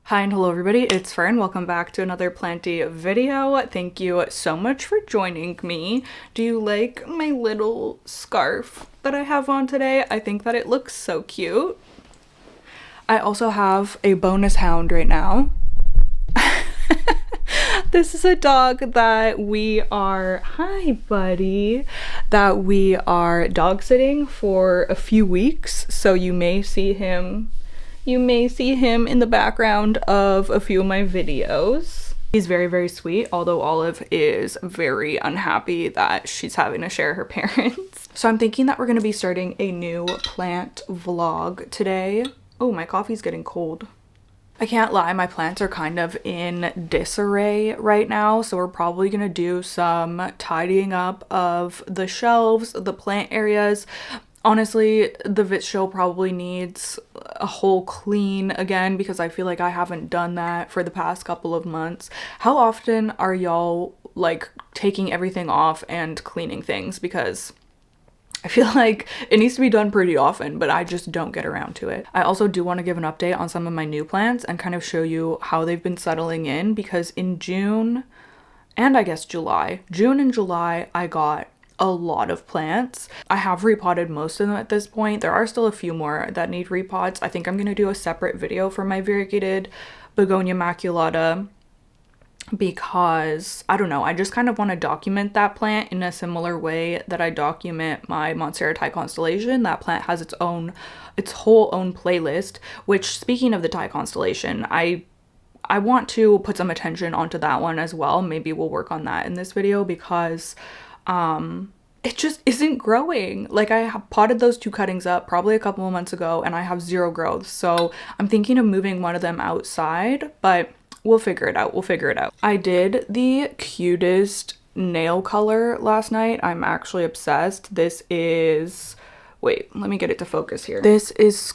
Hi and hello everybody, it's Fern. Welcome back to another Planty video. Thank you so much for joining me. Do you like my little scarf that I have on today? I think that it looks so cute. I also have a bonus hound right now. This is a dog that we are, hi buddy, that we are dog sitting for a few weeks. So you may see him in the background of a few of my videos. He's very, very sweet, although Olive is very unhappy that she's having to share her parents. So I'm thinking that we're gonna be starting a new plant vlog today. Oh, my coffee's getting cold. I can't lie, my plants are kind of in disarray right now, so we're probably gonna do some tidying up of the shelves, the plant areas. Honestly, the Vit show probably needs a whole clean again because I feel like I haven't done that for the past couple of months. How often are y'all like taking everything off and cleaning things? Because I feel like it needs to be done pretty often, but I just don't get around to it. I also do want to give an update on some of my new plants and kind of show you how they've been settling in, because in June and I guess June and July, I got a lot of plants. I have repotted most of them at this point. There are still a few more that need repots. I think I'm going to do a separate video for my variegated Begonia maculata, because I don't know, I just kind of want to document that plant in a similar way that I document my Monstera Thai constellation. That plant has its whole own playlist, which, speaking of the Thai constellation, I want to put some attention onto that one as well. Maybe we'll work on that in this video, because it just isn't growing. Like, I potted those two cuttings up probably a couple of months ago and I have zero growth. So I'm thinking of moving one of them outside, but we'll figure it out. I did the cutest nail color last night. I'm actually obsessed. This is, wait, let me get it to focus here. This is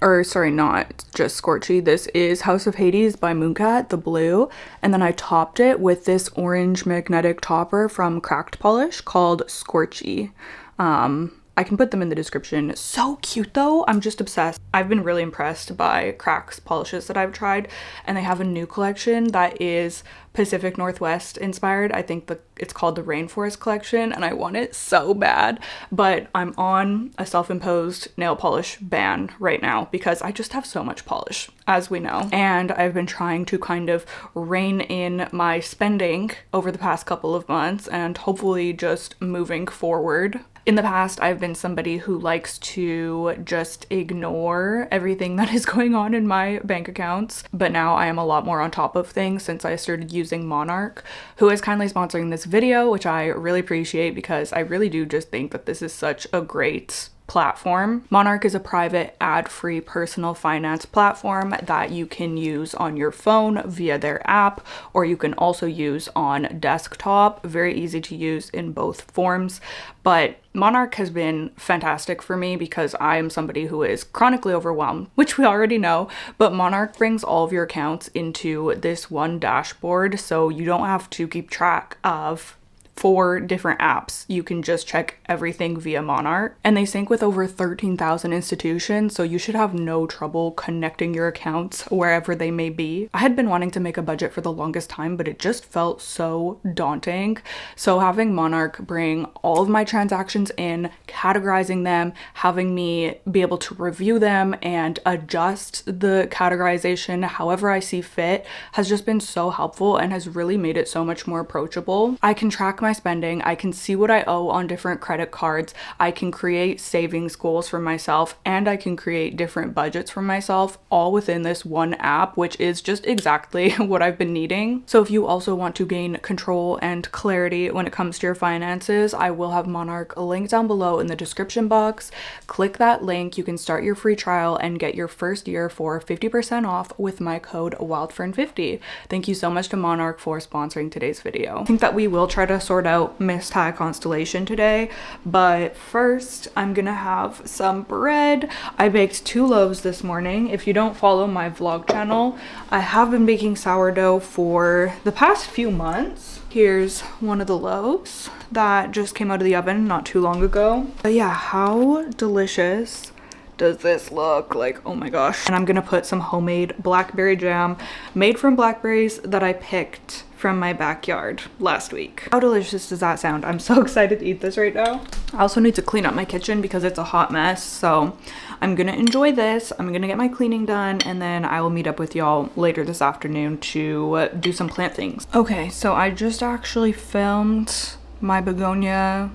not just Scorchy. This is House of Hades by Mooncat, the blue. And then I topped it with this orange magnetic topper from Cracked Polish called Scorchy. I can put them in the description. So cute though. I'm just obsessed. I've been really impressed by Crack's polishes that I've tried, and they have a new collection that is Pacific Northwest inspired. I think it's called the Rainforest collection, and I want it so bad, but I'm on a self-imposed nail polish ban right now because I just have so much polish, as we know, and I've been trying to kind of rein in my spending over the past couple of months and hopefully just moving forward. In the past, I've been somebody who likes to just ignore everything that is going on in my bank accounts, but now I am a lot more on top of things since I started using Monarch, who is kindly sponsoring this video, which I really appreciate because I really do just think that this is such a great platform. Monarch is a private, ad-free personal finance platform that you can use on your phone via their app, or you can also use on desktop. Very easy to use in both forms. But Monarch has been fantastic for me because I am somebody who is chronically overwhelmed, which we already know, but Monarch brings all of your accounts into this one dashboard, so you don't have to keep track of 4 different apps. You can just check everything via Monarch, and they sync with over 13,000 institutions, so you should have no trouble connecting your accounts wherever they may be. I had been wanting to make a budget for the longest time, but it just felt so daunting. So having Monarch bring all of my transactions in, categorizing them, having me be able to review them and adjust the categorization however I see fit has just been so helpful and has really made it so much more approachable. I can track my spending, I can see what I owe on different credit cards, I can create savings goals for myself, and I can create different budgets for myself, all within this one app, which is just exactly what I've been needing. So if you also want to gain control and clarity when it comes to your finances, I will have Monarch linked down below in the description box. Click that link, you can start your free trial and get your first year for 50% off with my code WildFern50. Thank you so much to Monarch for sponsoring today's video. I think that we will try to sort out Miss Thai constellation today, but first I'm gonna have some bread. I baked 2 loaves this morning. If you don't follow my vlog channel, I have been baking sourdough for the past few months. Here's one of the loaves that just came out of the oven not too long ago. But yeah, how delicious does this look like? Oh my gosh. And I'm gonna put some homemade blackberry jam made from blackberries that I picked from my backyard last week. How delicious does that sound? I'm so excited to eat this right now. I also need to clean up my kitchen because it's a hot mess, so I'm gonna enjoy this. I'm gonna get my cleaning done, and then I will meet up with y'all later this afternoon to do some plant things. Okay, so I just actually filmed my begonia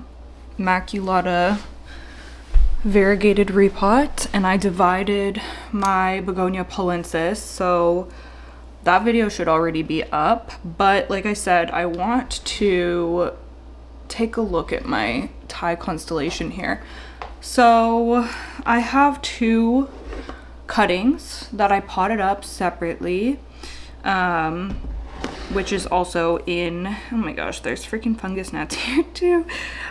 maculata variegated repot, and I divided my begonia polensis, so that video should already be up. But like I said, I want to take a look at my Thai constellation here. So I have two cuttings that I potted up separately, which is also in, oh my gosh, there's freaking fungus gnats here too,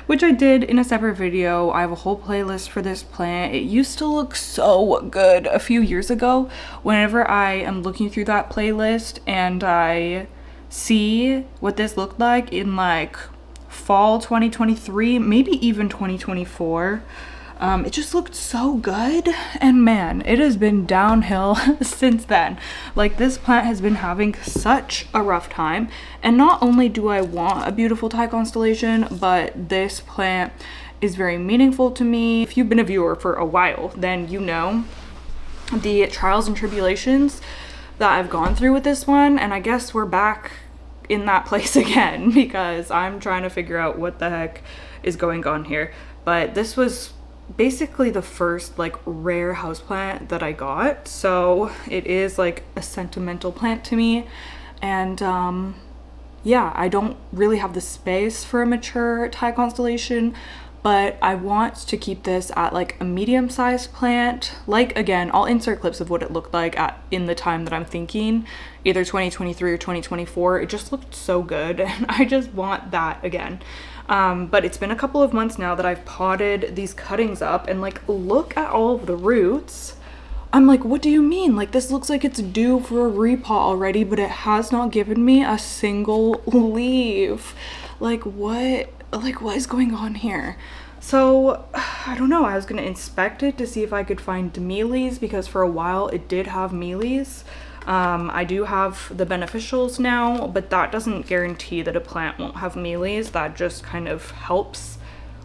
which I did in a separate video. I have a whole playlist for this plant. It used to look so good a few years ago. Whenever I am looking through that playlist and I see what this looked like in like fall 2023, maybe even 2024, it just looked so good, and man, it has been downhill since then. Like, this plant has been having such a rough time, and not only do I want a beautiful Thai constellation, but this plant is very meaningful to me. If you've been a viewer for a while, then you know the trials and tribulations that I've gone through with this one, and I guess we're back in that place again because I'm trying to figure out what the heck is going on here. But this was basically the first like rare houseplant that I got, so it is like a sentimental plant to me. And yeah, I don't really have the space for a mature Thai constellation, but I want to keep this at like a medium-sized plant. Like, again, I'll insert clips of what it looked like in the time that I'm thinking, either 2023 or 2024. It just looked so good, and I just want that again. But it's been a couple of months now that I've potted these cuttings up, and like, look at all of the roots. I'm like, what do you mean? Like, this looks like it's due for a repot already, but it has not given me a single leaf. Like, what is going on here? So I don't know. I was gonna inspect it to see if I could find mealies, because for a while it did have mealies. I do have the beneficials now, but that doesn't guarantee that a plant won't have mealies. That just kind of helps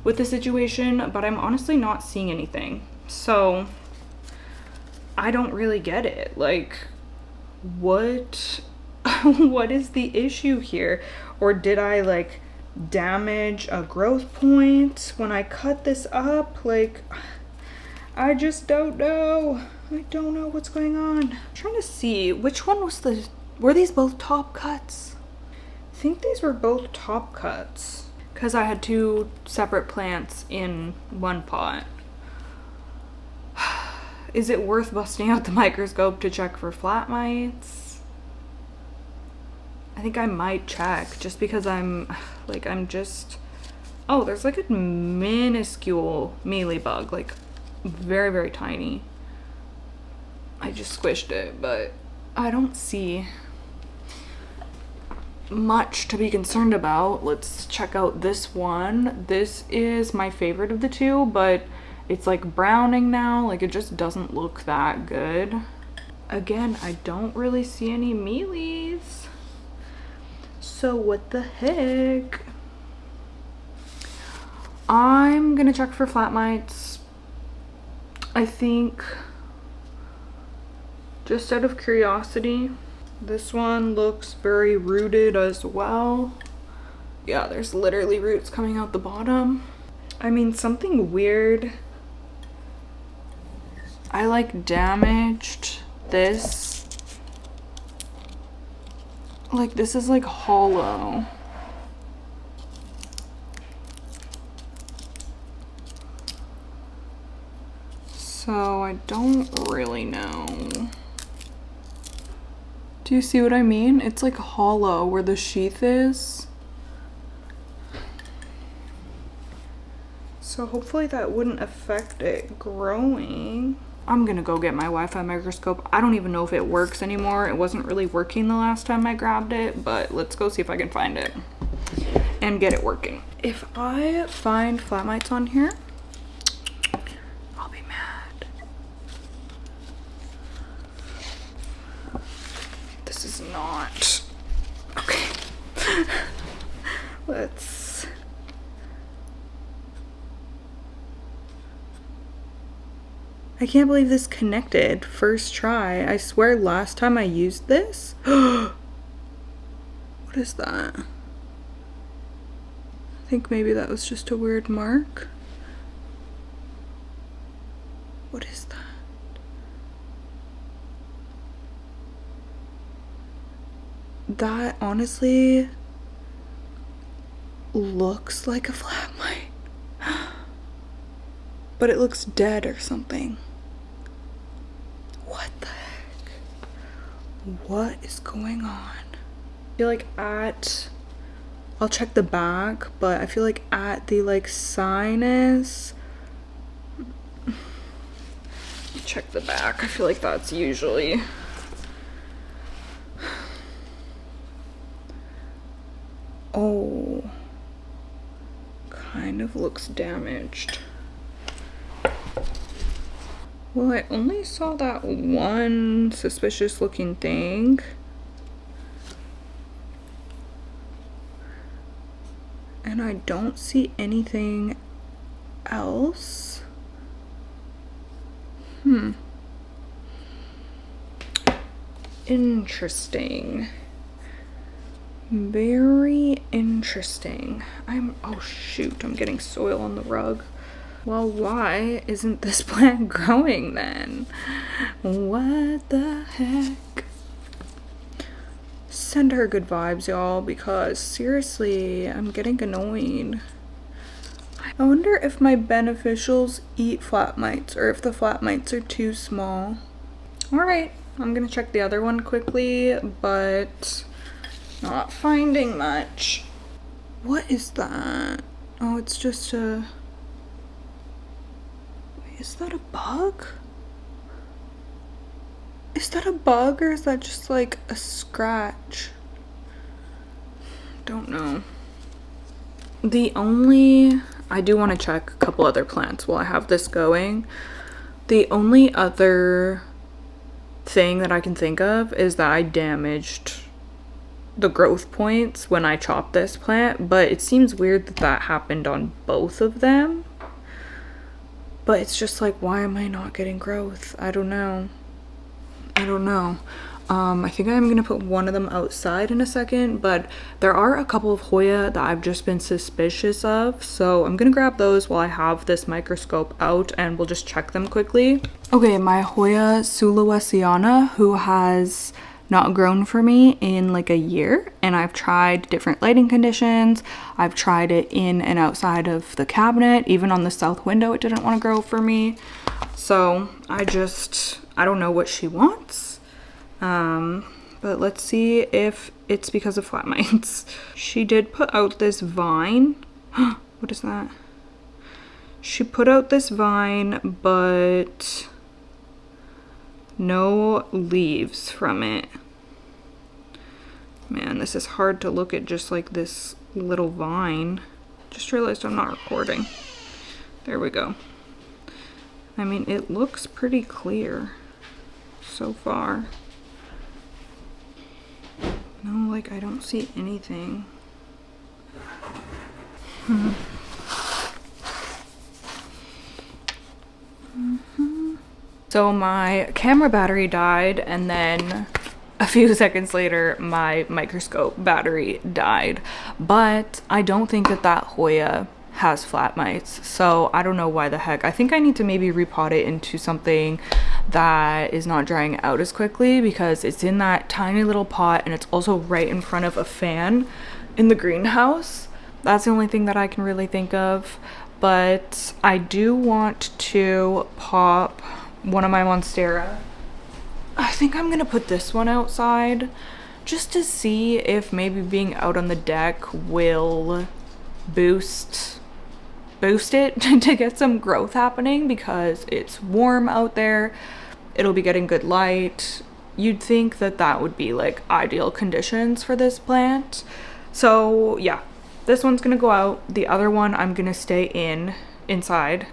with the situation, but I'm honestly not seeing anything. So I don't really get it. Like, what is the issue here? Or did I like damage a growth point when I cut this up? Like, I just don't know. I don't know what's going on. I'm trying to see which one was were these both top cuts? I think these were both top cuts because I had two separate plants in one pot. Is it worth busting out the microscope to check for flat mites? I think I might check, just because I'm just, oh, there's like a minuscule mealybug, like very, very tiny. I just squished it, but I don't see much to be concerned about. Let's check out this one. This is my favorite of the two, but it's like browning now. Like, it just doesn't look that good. Again, I don't really see any mealies. So what the heck? I'm gonna check for flat mites. I think, just out of curiosity. This one looks very rooted as well. Yeah, there's literally roots coming out the bottom. I mean, something weird. I like damaged this. Like, this is like hollow. So I don't really know. Do you see what I mean? It's like hollow where the sheath is. So hopefully that wouldn't affect it growing. I'm gonna go get my Wi-Fi microscope. I don't even know if it works anymore. It wasn't really working the last time I grabbed it, but let's go see if I can find it and get it working. If I find flat mites on here, I'll be mad. this is not okay. Let's I can't believe this connected first try. I swear last time I used this. What is that? I think maybe that was just a weird mark. What is that? That honestly looks like a flat mite. But it looks dead or something. What the heck? What is going on? I feel like I'll check the back, but I feel like at the like sinus. Check the back. I feel like that's usually. Oh, kind of looks damaged. Well, I only saw that one suspicious looking thing. And I don't see anything else. Interesting. Very interesting. Oh shoot, I'm getting soil on the rug. Well, why isn't this plant growing then? What the heck? Send her good vibes, y'all, because seriously, I'm getting annoyed. I wonder if my beneficials eat flat mites or if the flat mites are too small. All right, I'm gonna check the other one quickly, but not finding much. What is that? Oh, it's just a... Wait, is that a bug? Is that a bug or is that just like a scratch? Don't know. I do want to check a couple other plants while I have this going. The only other thing that I can think of is that I damaged the growth points when I chopped this plant, but it seems weird that that happened on both of them. But it's just like, why am I not getting growth? I don't know. I think I'm gonna put one of them outside in a second, but there are a couple of Hoya that I've just been suspicious of, so I'm gonna grab those while I have this microscope out and we'll just check them quickly. Okay, my Hoya sulawesiana, who has not grown for me in like a year, and I've tried different lighting conditions. I've tried it in and outside of the cabinet, even on the south window it didn't want to grow for me. So I don't know what she wants. But let's see if it's because of flat mites. She did put out this vine. What is that? She put out this vine, but no leaves from it. Man, this is hard to look at just like this little vine. Just realized I'm not recording. There we go. I mean, it looks pretty clear so far. No, like I don't see anything. So my camera battery died, and then a few seconds later my microscope battery died. But I don't think that Hoya has flat mites, so I don't know why the heck. I think I need to maybe repot it into something that is not drying out as quickly, because it's in that tiny little pot and it's also right in front of a fan in the greenhouse. That's the only thing that I can really think of. But I do want to pop one of my monstera. I think I'm gonna put this one outside just to see if maybe being out on the deck will boost it to get some growth happening, because it's warm out there. It'll be getting good light. You'd think that that would be like ideal conditions for this plant. So yeah, this one's gonna go out. The other one I'm gonna stay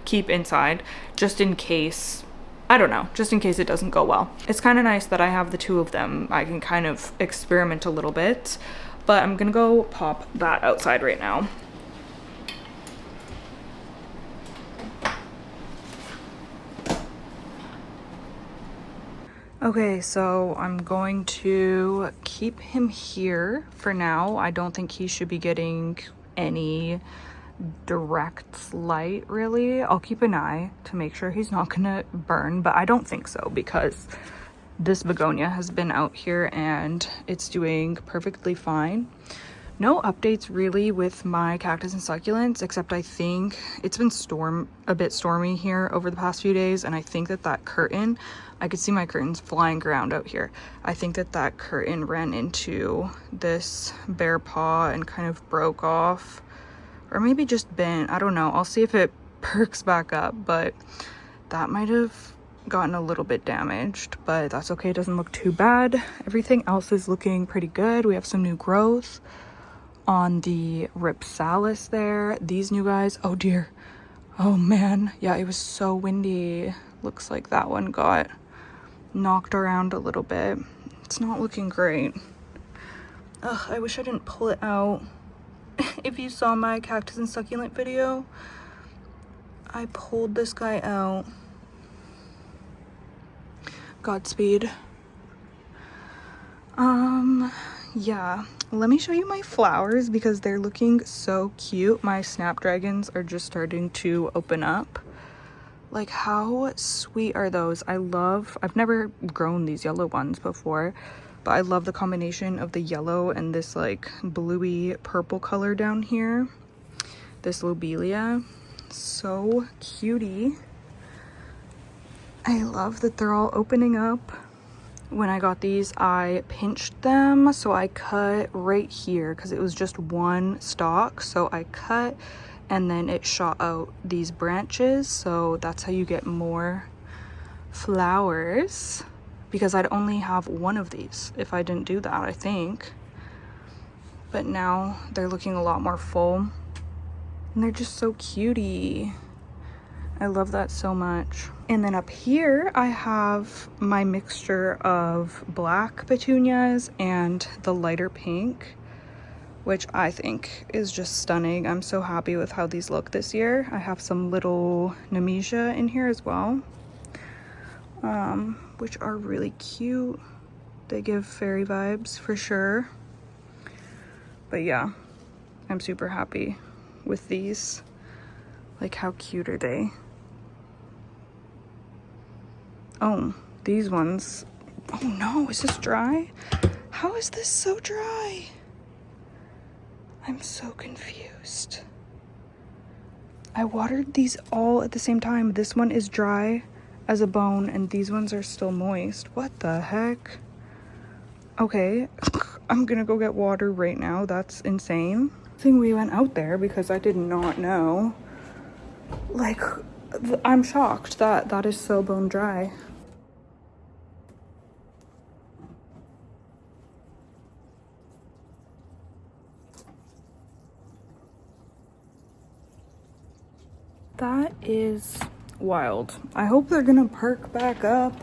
keep inside, just in case I don't know, just in case it doesn't go well. It's kind of nice that I have the two of them. I can kind of experiment a little bit, but I'm gonna go pop that outside right now. Okay, so I'm going to keep him here for now. I don't think he should be getting any direct light, really. I'll keep an eye to make sure he's not gonna burn, but I don't think so because this begonia has been out here and it's doing perfectly fine. No updates really with my cactus and succulents, except I think it's been a bit stormy here over the past few days, and I think that curtain, I could see my curtains flying around out here. I think that curtain ran into this bear paw and kind of broke off, or maybe just bent. I don't know. I'll see if it perks back up, but that might have gotten a little bit damaged, but that's okay. It doesn't look too bad. Everything else is looking pretty good. We have some new growth on the Ripsalis there. These new guys, oh dear, oh man, yeah, it was so windy. Looks like that one got knocked around a little bit. It's not looking great. Ugh, I wish I didn't pull it out. If you saw my cactus and succulent video, I pulled this guy out. Godspeed. Yeah, let me show you my flowers because they're looking so cute. My snapdragons are just starting to open up. Like, how sweet are those? I've never grown these yellow ones before, but I love the combination of the yellow and this like bluey purple color down here. This lobelia, so cutie. I love that they're all opening up. When I got these, I pinched them, so I cut right here because it was just one stalk, so I cut and then it shot out these branches, so that's how you get more flowers, because I'd only have one of these if I didn't do that, I think. But now they're looking a lot more full and they're just so cutie. I love that so much. And then up here I have my mixture of black petunias and the lighter pink, which I think is just stunning. I'm so happy with how these look this year. I have some little Nemesia in here as well, which are really cute. They give fairy vibes for sure. But yeah, I'm super happy with these. Like, how cute are they? Oh, these ones. Oh no, is this dry? How is this so dry? I'm so confused. I watered these all at the same time. This one is dry as a bone and these ones are still moist. What the heck? Okay, I'm gonna go get water right now. That's insane. I think we went out there because I did not know. Like, I'm shocked that that is so bone dry. That is wild. I hope they're gonna perk back up.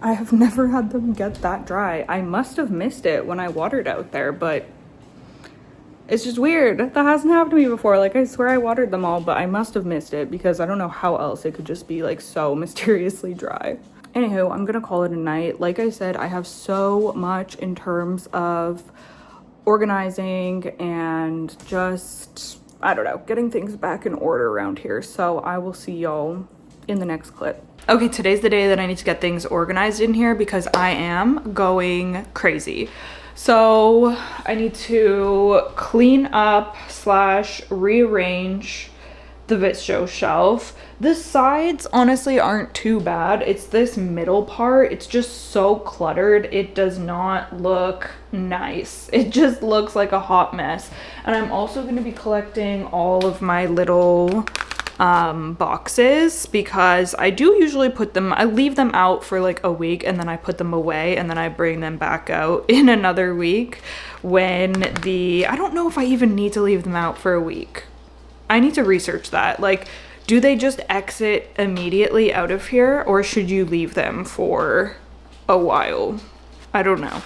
I have never had them get that dry. I must have missed it when I watered out there, but it's just weird. That hasn't happened to me before. Like, I swear I watered them all, but I must have missed it because I don't know how else it could just be like so mysteriously dry. Anywho, I'm gonna call it a night. Like I said, I have so much in terms of organizing and just, I don't know, getting things back in order around here. So I will see y'all in the next clip. Okay, today's the day that I need to get things organized in here because I am going crazy. So I need to clean up / rearrange the Visto shelf. The sides honestly aren't too bad. It's this middle part. It's just so cluttered. It does not look nice. It just looks like a hot mess. And I'm also going to be collecting all of my little boxes because I do usually I leave them out for like a week and then I put them away and then I bring them back out in another week when I don't know if I even need to leave them out for a week. I need to research that. Like, do they just exit immediately out of here, or should you leave them for a while? I don't know.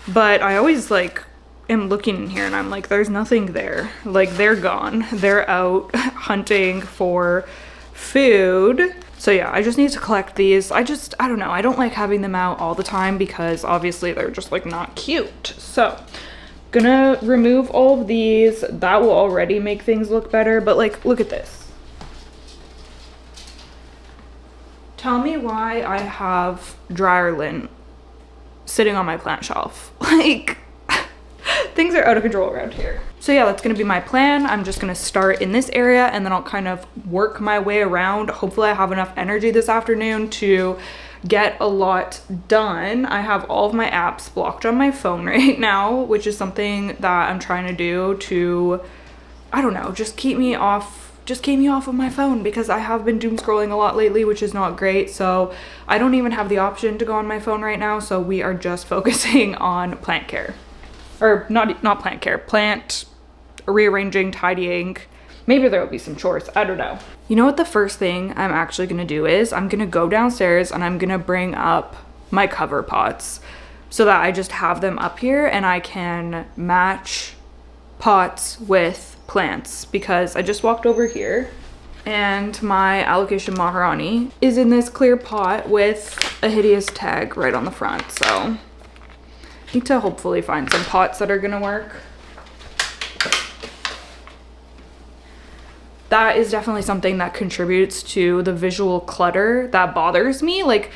But I always like am looking in here and I'm like, there's nothing there. Like, they're gone. They're out hunting for food. So yeah, I just need to collect these. I don't know. I don't like having them out all the time because obviously they're just like not cute. So gonna remove all of these. That will already make things look better, but like, look at this. Tell me why I have dryer lint sitting on my plant shelf. Like, things are out of control around here. So yeah, that's gonna be my plan. I'm just gonna start in this area and then I'll kind of work my way around. Hopefully I have enough energy this afternoon to get a lot done. I have all of my apps blocked on my phone right now, which is something that I'm trying to do to, I don't know, just keep me off of my phone, because I have been doom scrolling a lot lately, which is not great. So I don't even have the option to go on my phone right now. So we are just focusing on plant care, or not plant care, plant rearranging, tidying. Maybe there will be some chores, I don't know. You know what the first thing I'm actually gonna do is I'm gonna go downstairs and I'm gonna bring up my cover pots so that I just have them up here and I can match pots with plants, because I just walked over here and my allocation Maharani is in this clear pot with a hideous tag right on the front. So I need to hopefully find some pots that are gonna work. That is definitely something that contributes to the visual clutter that bothers me. Like,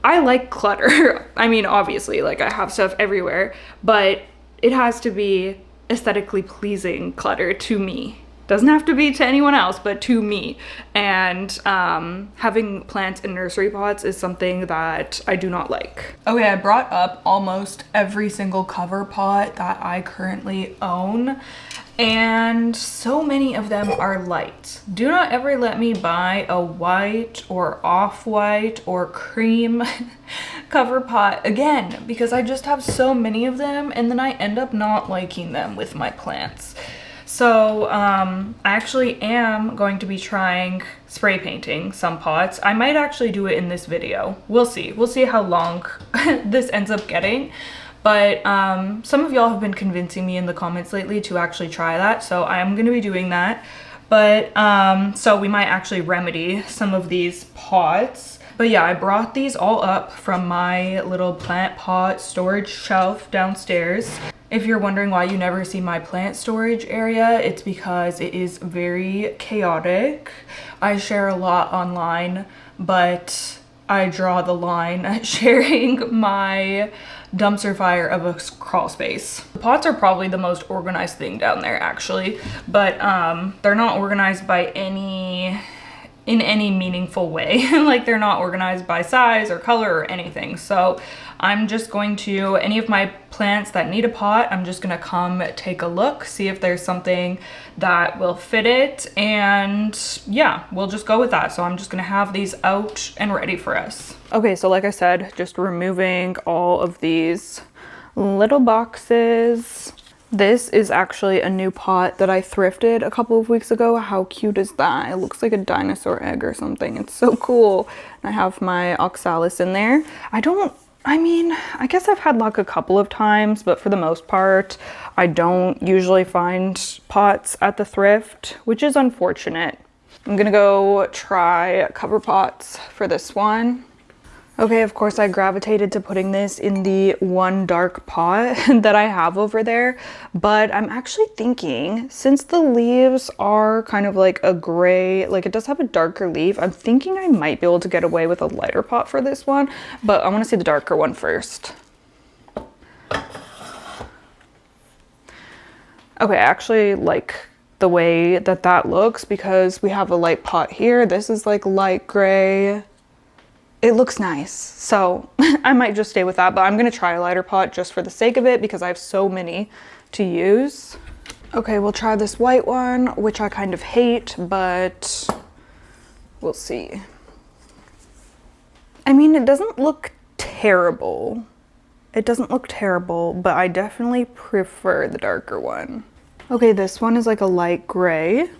I like clutter. I mean, obviously, like, I have stuff everywhere, but it has to be aesthetically pleasing clutter to me. Doesn't have to be to anyone else, but to me. And having plants in nursery pots is something that I do not like. Okay, I brought up almost every single cover pot that I currently own, and so many of them are light. Do not ever let me buy a white or off-white or cream cover pot again, because I just have so many of them and then I end up not liking them with my plants. So I actually am going to be trying spray painting some pots. I might actually do it in this video. We'll see. We'll see how long this ends up getting. But some of y'all have been convincing me in the comments lately to actually try that. So I am going to be doing that. But so we might actually remedy some of these pots. But yeah, I brought these all up from my little plant pot storage shelf downstairs. If you're wondering why you never see my plant storage area, it's because it is very chaotic. I share a lot online, but I draw the line at sharing my dumpster fire of a crawl space. The pots are probably the most organized thing down there, actually, but they're not organized by in any meaningful way. Like, they're not organized by size or color or anything. So I'm just going to, any of my plants that need a pot, I'm just gonna come take a look, see if there's something that will fit it, and yeah, we'll just go with that. So I'm just gonna have these out and ready for us. Okay, so like I said, just removing all of these little boxes. This is actually a new pot that I thrifted a couple of weeks ago. How cute is that? It looks like a dinosaur egg or something. It's so cool. And I have my oxalis in there. I mean, I guess I've had luck a couple of times, but for the most part, I don't usually find pots at the thrift, which is unfortunate. I'm gonna go try cover pots for this one. Okay, of course I gravitated to putting this in the one dark pot that I have over there, but I'm actually thinking, since the leaves are kind of like a gray, like it does have a darker leaf, I'm thinking I might be able to get away with a lighter pot for this one, but I want to see the darker one first. Okay, I actually like the way that that looks because we have a light pot here. This is like light gray. It looks nice, so I might just stay with that, but I'm gonna try a lighter pot just for the sake of it because I have so many to use. Okay, we'll try this white one, which I kind of hate, but we'll see. I mean, it doesn't look terrible. It doesn't look terrible, but I definitely prefer the darker one. Okay, this one is like a light gray.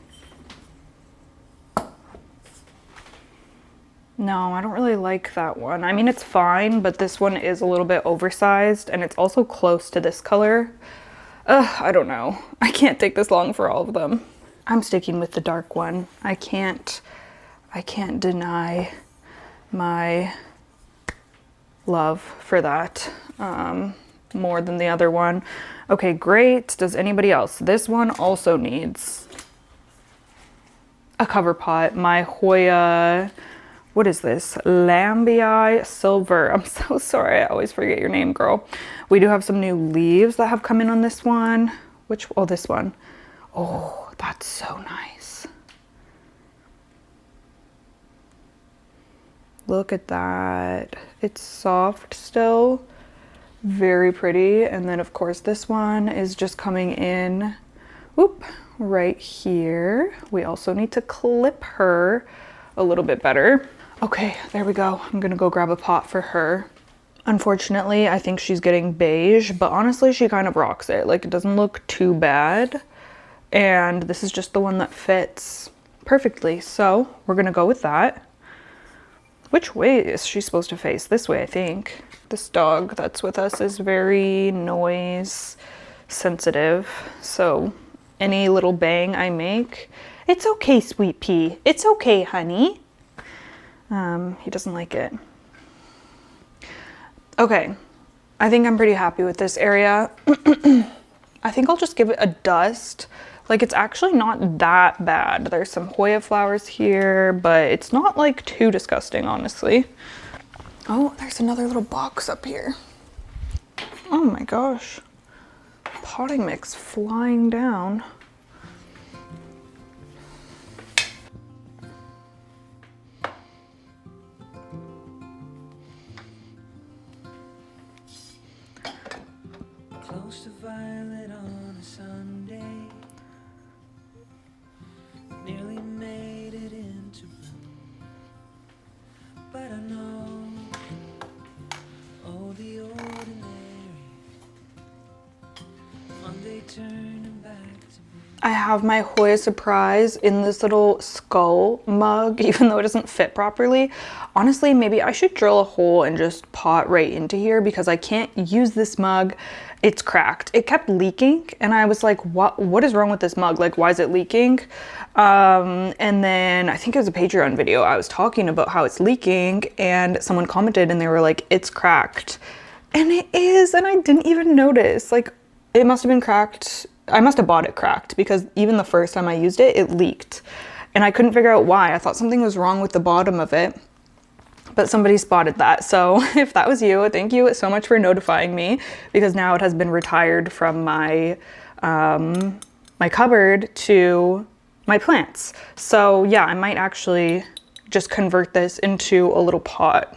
No, I don't really like that one. I mean, it's fine, but this one is a little bit oversized and it's also close to this color. I don't know. I can't take this long for all of them. I'm sticking with the dark one. I can't deny my love for that more than the other one. Okay, great. Does anybody else? This one also needs a cover pot. My Hoya, what is this? Lambii Silver. I'm so sorry. I always forget your name, girl. We do have some new leaves that have come in on this one. Oh, this one. Oh, that's so nice. Look at that. It's soft still. Very pretty. And then of course this one is just coming in, whoop, right here. We also need to clip her a little bit better. Okay, there we go. I'm gonna go grab a pot for her. Unfortunately, I think she's getting beige, but honestly, she kind of rocks it. Like, it doesn't look too bad. And this is just the one that fits perfectly. So we're gonna go with that. Which way is she supposed to face? This way, I think. This dog that's with us is very noise sensitive. So any little bang I make, it's okay, sweet pea. It's okay, honey. He doesn't like it. Okay, I think I'm pretty happy with this area. I think I'll just give it a dust. Like, it's actually not that bad. There's some Hoya flowers here, but it's not like too disgusting, honestly. Oh, there's another little box up here. Oh my gosh. Potting mix flying down. Close to violet on a Sunday. Nearly made it into bloom, but I know, oh, the ordinary, Monday turning back to blue. I have my Hoya Surprise in this little skull mug, even though it doesn't fit properly. Honestly, maybe I should drill a hole and just pot right into here because I can't use this mug. It's cracked. It kept leaking and I was like, what is wrong with this mug? Like, why is it leaking? And then I think it was a Patreon video. I was talking about how it's leaking and someone commented and they were like, it's cracked. And it is, and I didn't even notice. Like, it must have been cracked. I must have bought it cracked because even the first time I used it, it leaked. And I couldn't figure out why. I thought something was wrong with the bottom of it. But somebody spotted that. So if that was you, thank you so much for notifying me because now it has been retired from my my cupboard to my plants. So yeah, I might actually just convert this into a little pot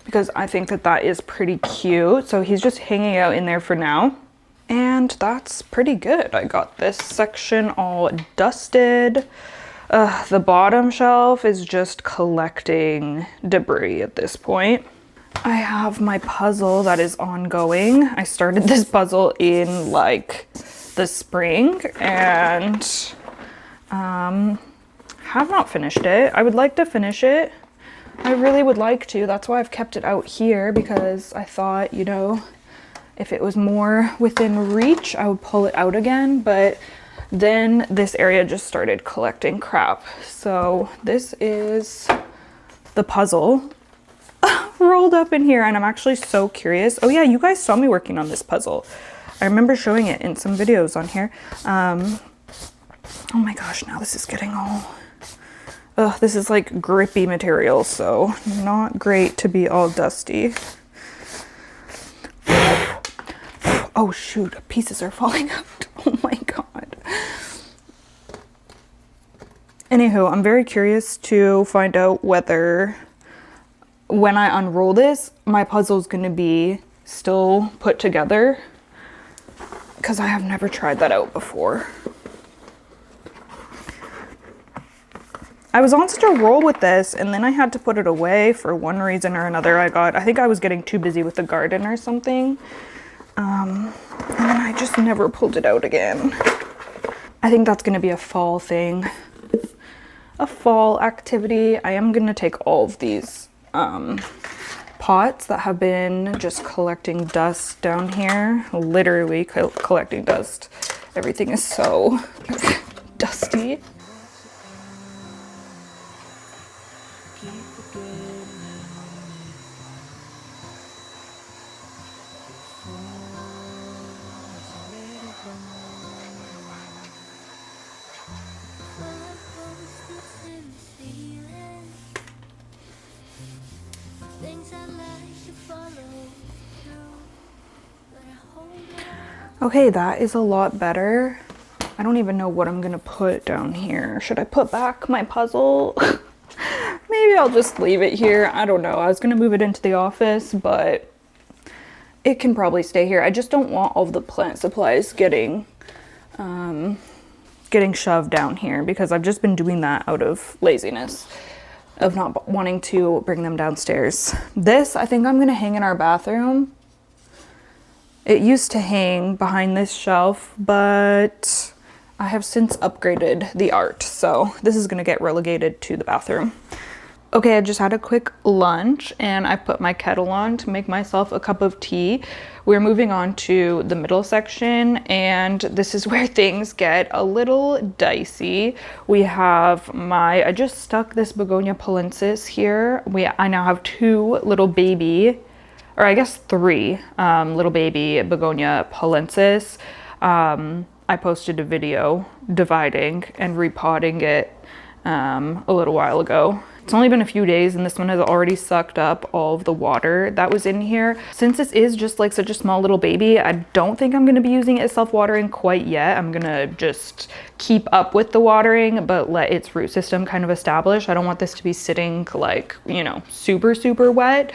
because I think that that is pretty cute. So he's just hanging out in there for now. And that's pretty good. I got this section all dusted. The bottom shelf is just collecting debris at this point. I have my puzzle that is ongoing. I started this puzzle in like the spring and have not finished it. I would like to finish it. I really would like to. That's why I've kept it out here because I thought, you know, if it was more within reach, I would pull it out again, but then this area just started collecting crap. So this is the puzzle rolled up in here and I'm actually so curious. Oh yeah, you guys saw me working on this puzzle. I remember showing it in some videos on here. Oh my gosh, now this is getting all, this is like grippy material, so not great to be all dusty. Oh shoot, pieces are falling out. Oh my god. Anywho, I'm very curious to find out whether when I unroll this, my puzzle is going to be still put together because I have never tried that out before. I was on such a roll with this and then I had to put it away for one reason or another. I think I was getting too busy with the garden or something. And then I just never pulled it out again. I think that's gonna be a fall thing. a fall activity. I am gonna take all of these pots that have been just collecting dust down here, literally collecting dust. Everything is so dusty. Okay, that is a lot better. I don't even know what I'm gonna put down here. Should I put back my puzzle? Maybe I'll just leave it here. I don't know. I was gonna move it into the office, but it can probably stay here. I just don't want all of the plant supplies getting shoved down here, because I've just been doing that out of laziness, of not wanting to bring them downstairs. This, I think I'm gonna hang in our bathroom. It used to hang behind this shelf, but I have since upgraded the art, so this is gonna get relegated to the bathroom. Okay, I just had a quick lunch and I put my kettle on to make myself a cup of tea. We're moving on to the middle section, and this is where things get a little dicey. We have I just stuck this begonia palensis here. I now have 2 little baby, or I guess 3 little baby begonia palensis. I posted a video dividing and repotting it a little while ago. It's only been a few days and this one has already sucked up all of the water that was in here. Since this is just like such a small little baby, I don't think I'm gonna be using it as self-watering quite yet. I'm gonna just keep up with the watering, but let its root system kind of establish. I don't want this to be sitting like, you know, super, super wet.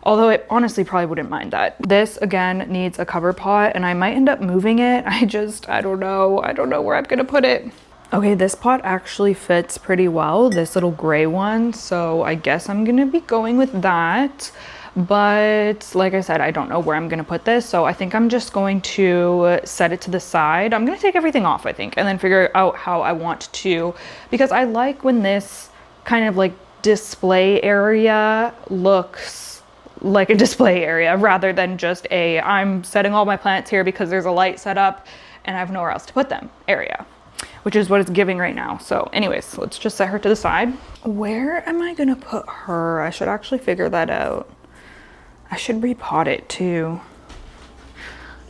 Although I honestly probably wouldn't mind that. This again needs a cover pot and I might end up moving it. I don't know. I don't know where I'm gonna put it. Okay, this pot actually fits pretty well, this little gray one, so I guess I'm gonna be going with that. But like I said, I don't know where I'm gonna put this, so I think I'm just going to set it to the side. I'm gonna take everything off, I think, and then figure out how I want to, because I like when this kind of like display area looks like a display area rather than just I'm setting all my plants here because there's a light set up and I have nowhere else to put them area, which is what it's giving right now. So anyways, let's just set her to the side. Where am I gonna put her? I should actually figure that out. I should repot it too.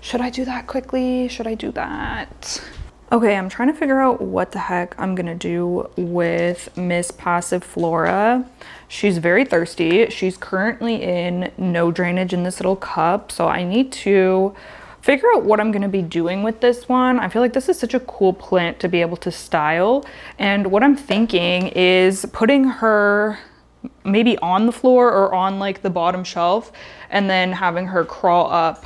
Should I do that quickly? Should I do that? Okay, I'm trying to figure out what the heck I'm gonna do with Miss Passive Flora. She's very thirsty. She's currently in no drainage in this little cup, so I need to figure out what I'm gonna be doing with this one. I feel like this is such a cool plant to be able to style. And what I'm thinking is putting her maybe on the floor or on like the bottom shelf, and then having her crawl up,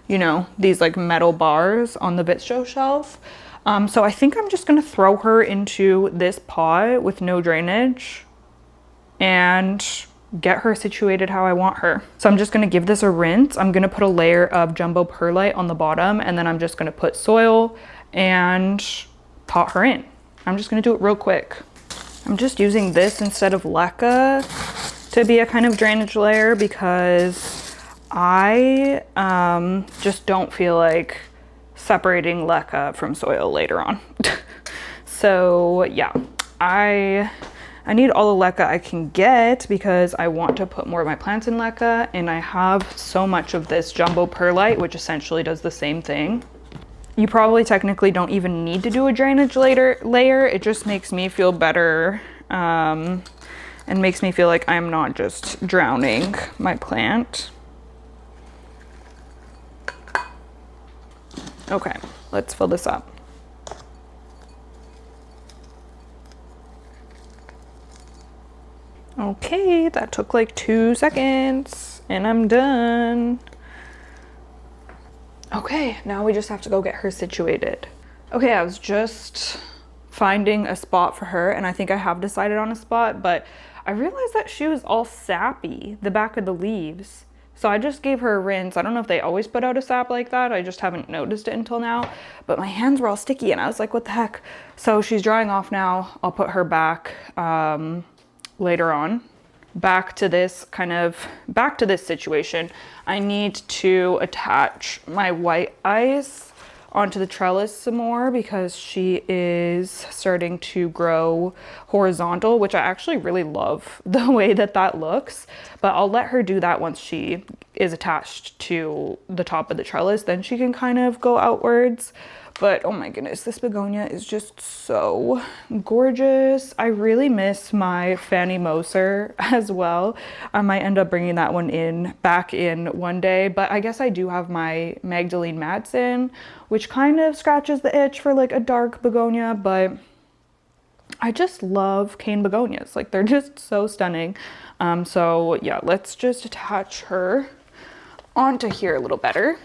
you know, these like metal bars on the Vitso shelf. So I think I'm just gonna throw her into this pot with no drainage and get her situated how I want her. So I'm just gonna give this a rinse. I'm gonna put a layer of jumbo perlite on the bottom, and then I'm just gonna put soil and pot her in. I'm just gonna do it real quick. I'm just using this instead of leca to be a kind of drainage layer because I just don't feel like separating leca from soil later on. So yeah, I need all the leca I can get because I want to put more of my plants in leca, and I have so much of this jumbo perlite, which essentially does the same thing. You probably technically don't even need to do a drainage layer. It just makes me feel better and makes me feel like I'm not just drowning my plant. Okay, let's fill this up. Okay, that took like 2 seconds and I'm done. Okay, now we just have to go get her situated. Okay, I was just finding a spot for her, and I think I have decided on a spot, but I realized that she was all sappy, the back of the leaves. So I just gave her a rinse. I don't know if they always put out a sap like that. I just haven't noticed it until now. But my hands were all sticky and I was like, what the heck? So she's drying off now. I'll put her back later on. Back to this situation. I need to attach my white ice onto the trellis some more because she is starting to grow horizontal, which I actually really love the way that that looks. But I'll let her do that once she is attached to the top of the trellis. Then she can kind of go outwards. But oh my goodness, this begonia is just so gorgeous. I really miss my Fanny Moser as well. I might end up bringing that one back in one day, but I guess I do have my Magdalene Madsen, which kind of scratches the itch for like a dark begonia, but I just love cane begonias. Like, they're just so stunning. So yeah, let's just attach her onto here a little better.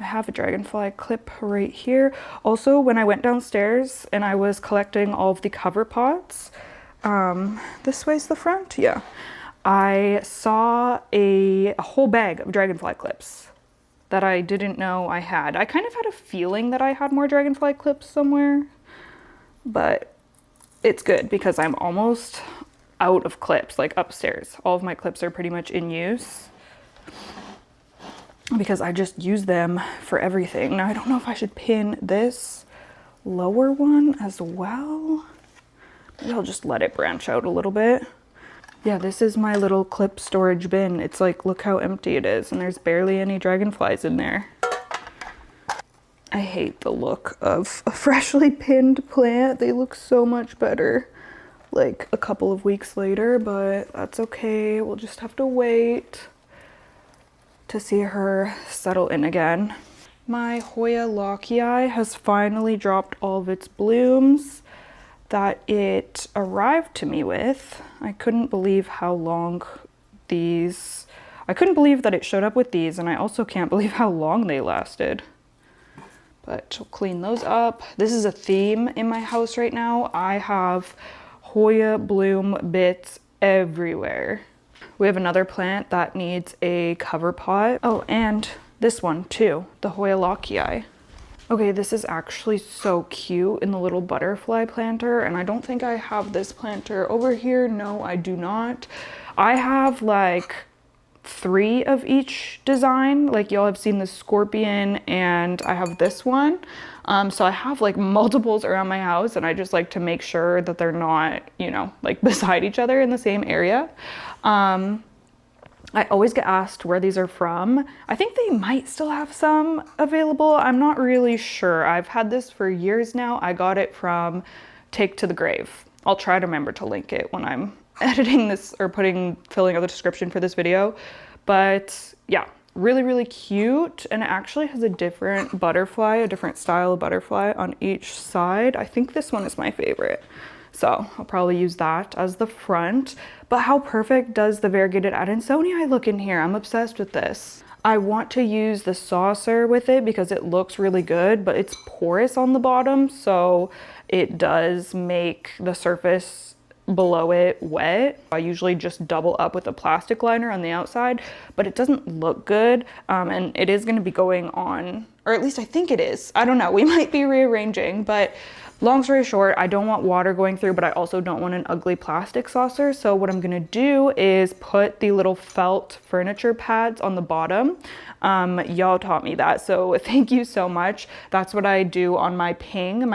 I have a dragonfly clip right here. Also, when I went downstairs and I was collecting all of the cover pots, this way's the front, yeah, I saw a whole bag of dragonfly clips that I didn't know I had. I kind of had a feeling that I had more dragonfly clips somewhere, but it's good because I'm almost out of clips, like upstairs. All of my clips are pretty much in use, because I just use them for everything. Now, I don't know if I should pin this lower one as well. Maybe I'll just let it branch out a little bit. Yeah, this is my little clip storage bin. It's like, look how empty it is, and there's barely any dragonflies in there. I hate the look of a freshly pinned plant. They look so much better like a couple of weeks later, but that's okay. We'll just have to wait to see her settle in again. My Hoya Lockii has finally dropped all of its blooms that it arrived to me with. I couldn't believe how long these, I couldn't believe that it showed up with these, and I also can't believe how long they lasted. But we'll clean those up. This is a theme in my house right now. I have Hoya bloom bits everywhere. We have another plant that needs a cover pot. Oh, and this one too, the Hoya Lockii. Okay, this is actually so cute in the little butterfly planter, and I don't think I have this planter over here. No, I do not. I have like 3 of each design. Like, y'all have seen the scorpion, and I have this one. So I have like multiples around my house, and I just like to make sure that they're not, you know, like beside each other in the same area. I always get asked where these are from. I think they might still have some available. I'm not really sure. I've had this for years now. I got it from Take to the Grave. I'll try to remember to link it when I'm editing this or filling out the description for this video. But yeah, really, really cute. And it actually has a different butterfly, a different style of butterfly on each side. I think this one is my favorite. So I'll probably use that as the front. But how perfect does the variegated Adansonii look in here? I'm obsessed with this. I want to use the saucer with it because it looks really good, but it's porous on the bottom, so it does make the surface below it wet. I usually just double up with a plastic liner on the outside, but it doesn't look good. And it is going to be going on, or at least I think it is. I don't know. We might be rearranging, but long story short, I don't want water going through, but I also don't want an ugly plastic saucer. So what I'm gonna do is put the little felt furniture pads on the bottom. Y'all taught me that, so thank you so much. That's what I do on my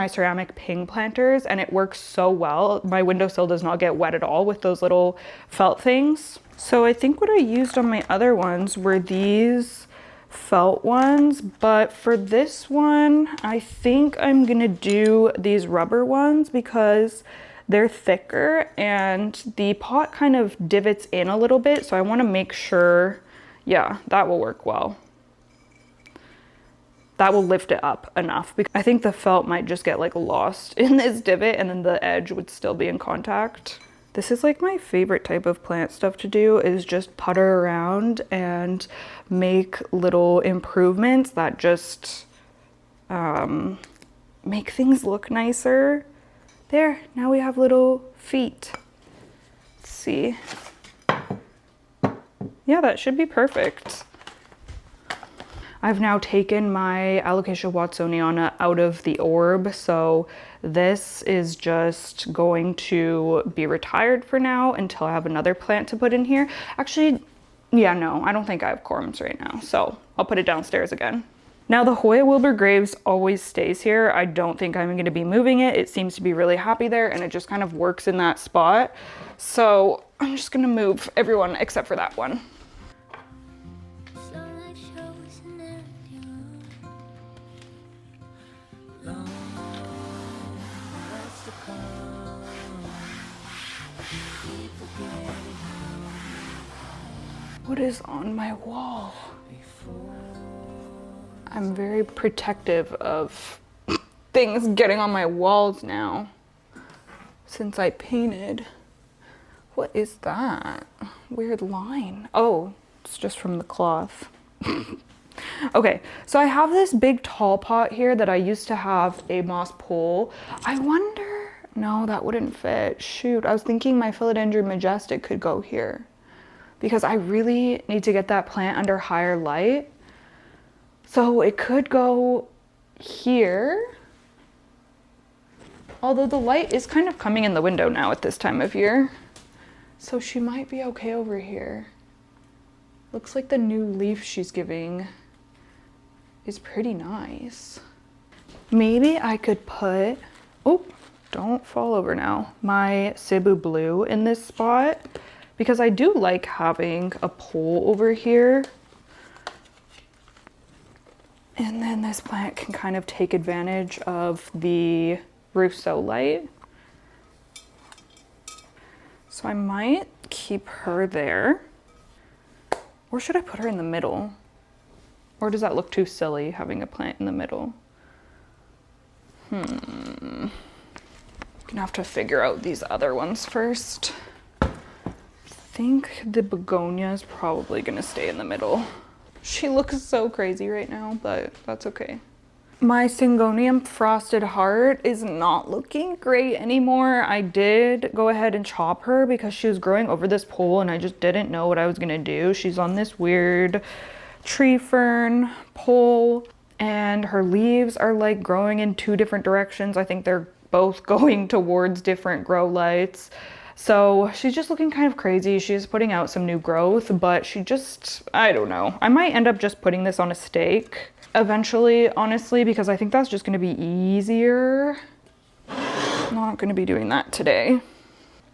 ceramic ping planters, and it works so well. My windowsill does not get wet at all with those little felt things. So I think what I used on my other ones were these felt ones, but for this one I think I'm gonna do these rubber ones because they're thicker and the pot kind of divots in a little bit, so I want to make sure, yeah, that will work well. That will lift it up enough, because I think the felt might just get like lost in this divot and then the edge would still be in contact. This is like my favorite type of plant stuff to do, is just putter around and make little improvements that just make things look nicer. There, now we have little feet. Let's see. Yeah, that should be perfect. I've now taken my Alocasia watsoniana out of the orb, so this is just going to be retired for now until I have another plant to put in here. Actually, yeah, no, I don't think I have corms right now, so I'll put it downstairs again. Now the Hoya Wilbur Graves always stays here. I don't think I'm going to be moving it. It seems to be really happy there and it just kind of works in that spot. So I'm just going to move everyone except for that one. What is on my wall? I'm very protective of things getting on my walls now since I painted. What is that? Weird line. Oh, it's just from the cloth. Okay, so I have this big tall pot here that I used to have a moss pole. I wonder, no, that wouldn't fit. Shoot, I was thinking my Philodendron Majestic could go here because I really need to get that plant under higher light. So it could go here, although the light is kind of coming in the window now at this time of year. So she might be okay over here. Looks like the new leaf she's giving is pretty nice. Maybe I could put, oh, don't fall over now, my Cebu Blue in this spot because I do like having a pole over here. And then this plant can kind of take advantage of the Rousseau light. So I might keep her there. Or should I put her in the middle? Or does that look too silly, having a plant in the middle? Gonna have to figure out these other ones first. I think the begonia is probably gonna stay in the middle. She looks so crazy right now, but that's okay. My Syngonium Frosted Heart is not looking great anymore. I did go ahead and chop her because she was growing over this pole and I just didn't know what I was gonna do. She's on this weird tree fern pole and her leaves are like growing in two different directions. I think they're both going towards different grow lights. So she's just looking kind of crazy. She's putting out some new growth, but she just, I don't know. I might end up just putting this on a stake eventually, honestly, because I think that's just gonna be easier. I'm not gonna be doing that today.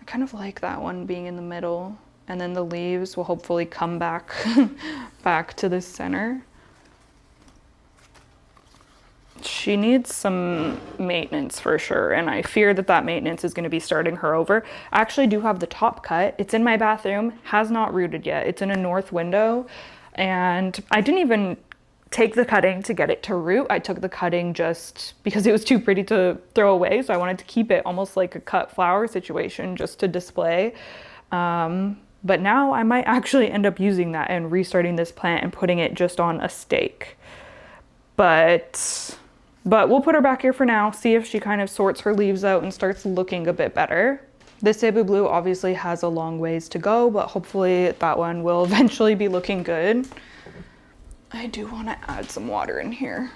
I kind of like that one being in the middle, and then the leaves will hopefully come back, back to the center. She needs some maintenance for sure, and I fear that that maintenance is going to be starting her over. I actually do have the top cut. It's in my bathroom, has not rooted yet. It's in a north window, and I didn't even take the cutting to get it to root. I took the cutting just because it was too pretty to throw away, so I wanted to keep it almost like a cut flower situation just to display. But now I might actually end up using that and restarting this plant and putting it just on a stake. But we'll put her back here for now, see if she kind of sorts her leaves out and starts looking a bit better. This Cebu Blue obviously has a long ways to go, but hopefully that one will eventually be looking good. I do want to add some water in here.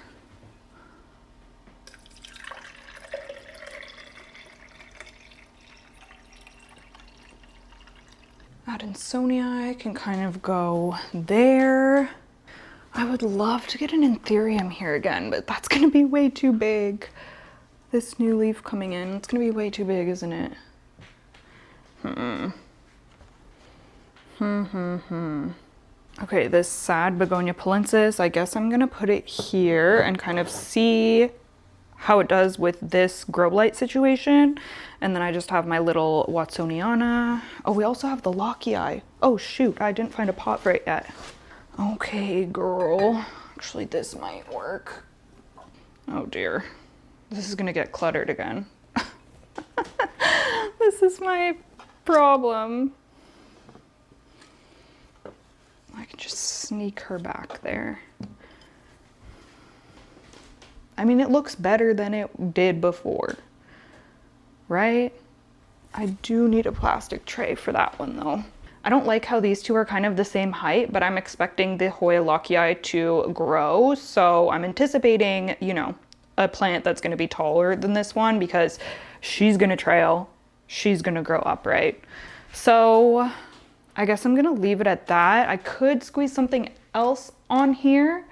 Adansonii can kind of go there. I would love to get an Anthurium here again, but that's gonna be way too big. This new leaf coming in, it's gonna be way too big, isn't it? Okay, this sad Begonia Palensis, I guess I'm gonna put it here and kind of see how it does with this grow light situation. And then I just have my little Watsoniana. Oh, we also have the Lockii. Oh shoot, I didn't find a pot for it yet. Okay, girl. Actually, this might work. Oh dear. This is gonna get cluttered again. This is my problem. I can just sneak her back there. I mean, it looks better than it did before, right? I do need a plastic tray for that one though. I don't like how these two are kind of the same height, but I'm expecting the Hoya lockii to grow. So I'm anticipating, you know, a plant that's going to be taller than this one because she's going to trail. She's going to grow upright. So I guess I'm going to leave it at that. I could squeeze something else on here.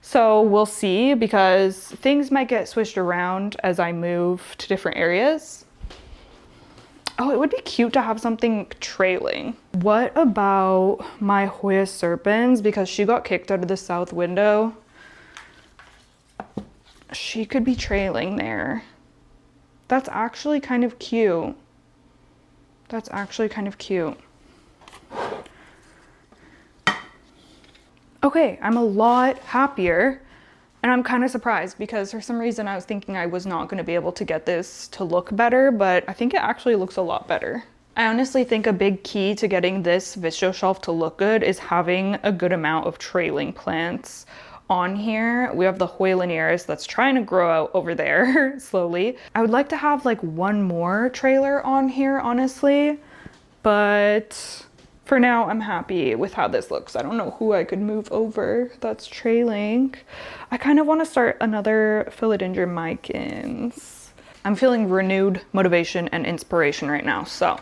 So we'll see because things might get switched around as I move to different areas. Oh, it would be cute to have something trailing. What about my Hoya serpens? Because she got kicked out of the south window. She could be trailing there. That's actually kind of cute. That's actually kind of cute. Okay, I'm a lot happier. And I'm kind of surprised because for some reason I was thinking I was not going to be able to get this to look better, but I think it actually looks a lot better. I honestly think a big key to getting this Visto shelf to look good is having a good amount of trailing plants on here. We have the Hoya linearis that's trying to grow out over there slowly. I would like to have like one more trailer on here, honestly, but for now, I'm happy with how this looks. I don't know who I could move over that's trailing. I kind of want to start another philodendron micans. I'm feeling renewed motivation and inspiration right now. So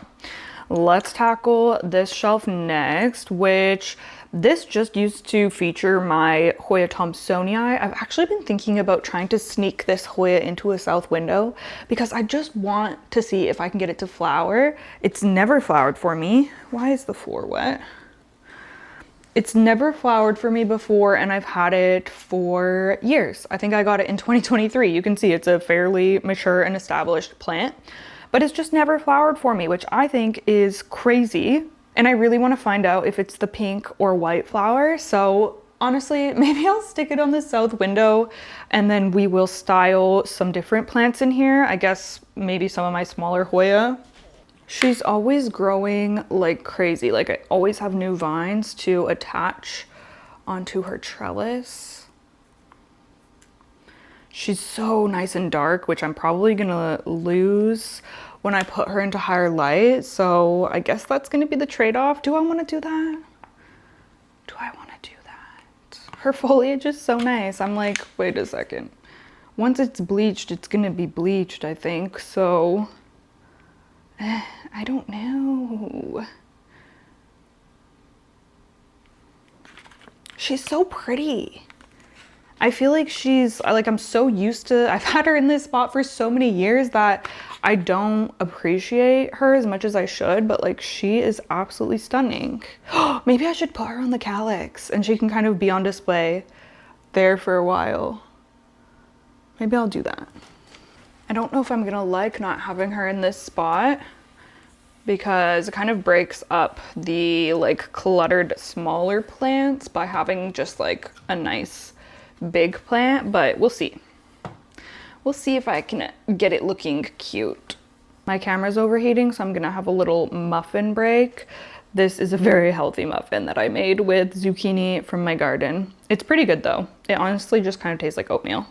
let's tackle this shelf next, which this just used to feature my Hoya Thomsonii. I've actually been thinking about trying to sneak this Hoya into a south window because I just want to see if I can get it to flower. It's never flowered for me. Why is the floor wet? It's never flowered for me before and I've had it for years. I think I got it in 2023. You can see it's a fairly mature and established plant, but it's just never flowered for me, which I think is crazy. And I really want to find out if it's the pink or white flower. So honestly, maybe I'll stick it on the south window and then we will style some different plants in here. I guess maybe some of my smaller Hoya. She's always growing like crazy. Like I always have new vines to attach onto her trellis. She's so nice and dark, which I'm probably gonna lose when I put her into higher light. So I guess that's gonna be the trade-off. Do I wanna do that? Do I wanna do that? Her foliage is so nice. I'm like, wait a second. Once it's bleached, it's gonna be bleached, I think. So, I don't know. She's so pretty. I feel like I'm so used to, I've had her in this spot for so many years that I don't appreciate her as much as I should, but like she is absolutely stunning. Maybe I should put her on the calyx and she can kind of be on display there for a while. Maybe I'll do that. I don't know if I'm gonna like not having her in this spot because it kind of breaks up the like cluttered smaller plants by having just like a nice big plant, but we'll see. We'll see if I can get it looking cute. My camera's overheating, so I'm gonna have a little muffin break. This is a very healthy muffin that I made with zucchini from my garden. It's pretty good though. It honestly just kind of tastes like oatmeal.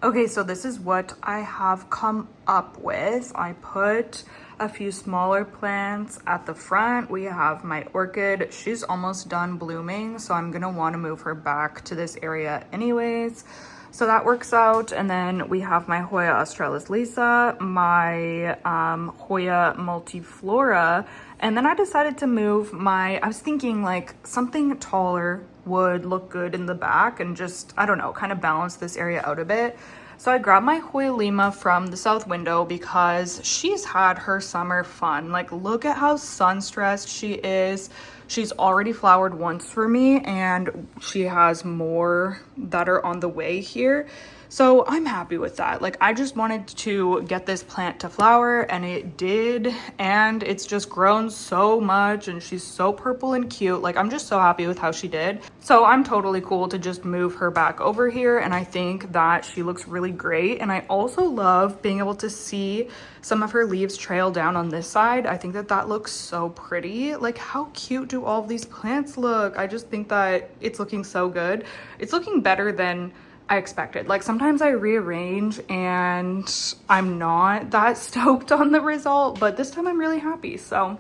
Okay, so this is what I have come up with. I put a few smaller plants at the front. We have my orchid. She's almost done blooming, so I'm gonna want to move her back to this area anyways. So that works out. And then we have my Hoya australis lisa, my Hoya multiflora, and then I decided to move I was thinking like something taller would look good in the back and just, I don't know, kind of balance this area out a bit. So I grabbed my Hoya Lima from the south window because she's had her summer fun. Like, look at how sun stressed she is. She's already flowered once for me and she has more that are on the way here. So I'm happy with that. Like, I just wanted to get this plant to flower and it did, and it's just grown so much and she's so purple and cute. Like, I'm just so happy with how she did. So I'm totally cool to just move her back over here, and I think that she looks really great. And I also love being able to see some of her leaves trail down on this side. I think that that looks so pretty. Like, how cute do all of these plants look? I just think that it's looking so good. It's looking better than I expected. Like, sometimes I rearrange and I'm not that stoked on the result, but this time I'm really happy. So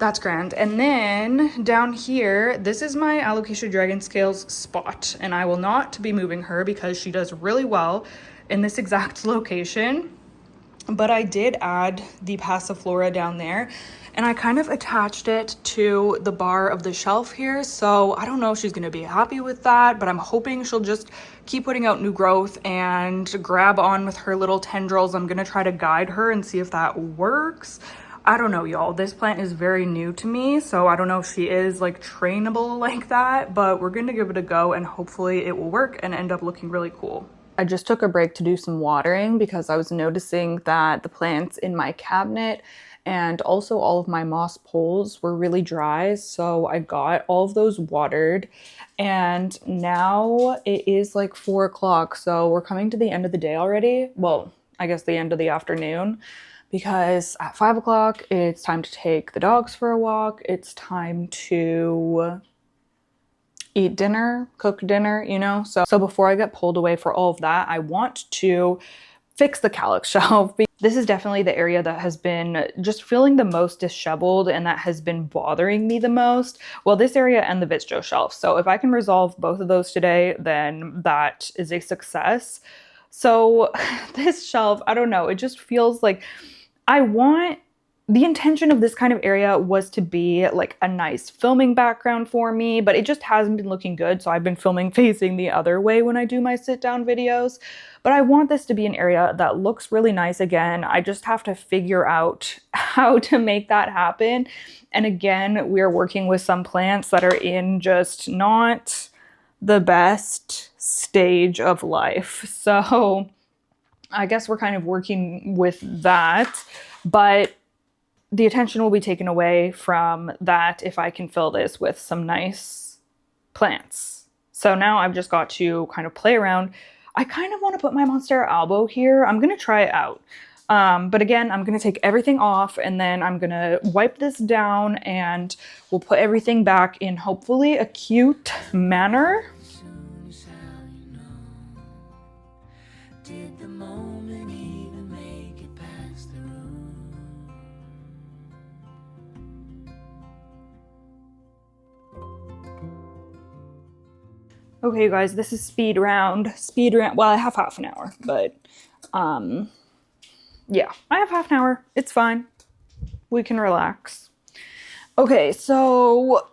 That's grand. And then down here, this is my Alocasia Dragon Scales spot, and I will not be moving her because she does really well in this exact location. But I did add the Passiflora down there, and I kind of attached it to the bar of the shelf here. So I don't know if she's gonna be happy with that, but I'm hoping she'll just keep putting out new growth and grab on with her little tendrils. I'm gonna try to guide her and see if that works. I don't know, y'all. This plant is very new to me, so I don't know if she is like trainable like that, but we're gonna give it a go and hopefully it will work and end up looking really cool. I just took a break to do some watering because I was noticing that the plants in my cabinet and also all of my moss poles were really dry. So I got all of those watered, and now it is like 4 o'clock. So we're coming to the end of the day already. Well, I guess the end of the afternoon, because at 5 o'clock, it's time to take the dogs for a walk. It's time to eat dinner, cook dinner, you know? So before I get pulled away for all of that, I want to fix the calyx shelf. This is definitely the area that has been just feeling the most disheveled and that has been bothering me the most. Well, this area and the Vitjo shelf. So if I can resolve both of those today, then that is a success. So this shelf, I don't know, it just feels like the intention of this kind of area was to be like a nice filming background for me, but it just hasn't been looking good. So I've been filming facing the other way when I do my sit down videos. But I want this to be an area that looks really nice again. I just have to figure out how to make that happen. And again, we're working with some plants that are in just not the best stage of life. So I guess we're kind of working with that, but the attention will be taken away from that if I can fill this with some nice plants. So now I've just got to kind of play around. I kind of want to put my Monstera albo here. I'm going to try it out. But again, I'm going to take everything off and then I'm going to wipe this down and we'll put everything back in hopefully a cute manner. Soon as how you know. Did the moment even make it past the room? Okay, you guys, this is speed round. Well, I have half an hour, but yeah, I have half an hour. It's fine. We can relax. Okay, so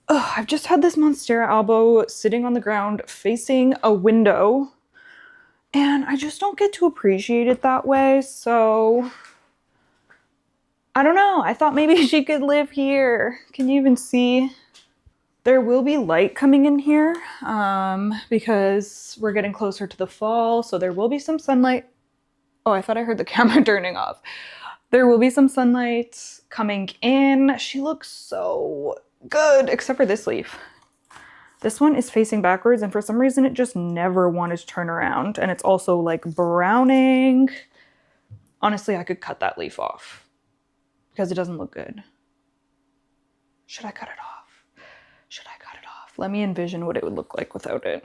I've just had this Monstera albo sitting on the ground facing a window, and I just don't get to appreciate it that way. So I don't know. I thought maybe she could live here. Can you even see? There will be light coming in here because we're getting closer to the fall, so there will be some sunlight. Oh, I thought I heard the camera turning off. There will be some sunlight coming in. She looks so good, except for this leaf. This one is facing backwards, and for some reason it just never wanted to turn around, and it's also like browning. Honestly, I could cut that leaf off because it doesn't look good. Should I cut it off? Should I cut it off? Let me envision what it would look like without it.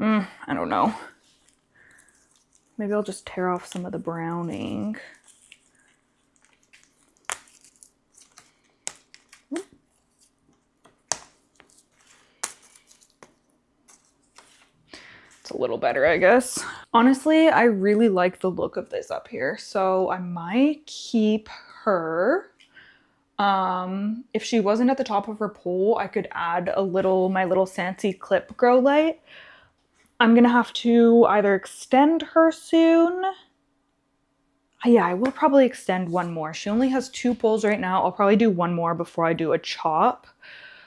I don't know. Maybe I'll just tear off some of the browning. It's a little better, I guess. Honestly, I really like the look of this up here, so I might keep her. If she wasn't at the top of her pole, I could add my little Sansi clip grow light. I'm gonna have to either extend her soon. Yeah, I will probably extend one more. She only has 2 poles right now. I'll probably do one more before I do a chop.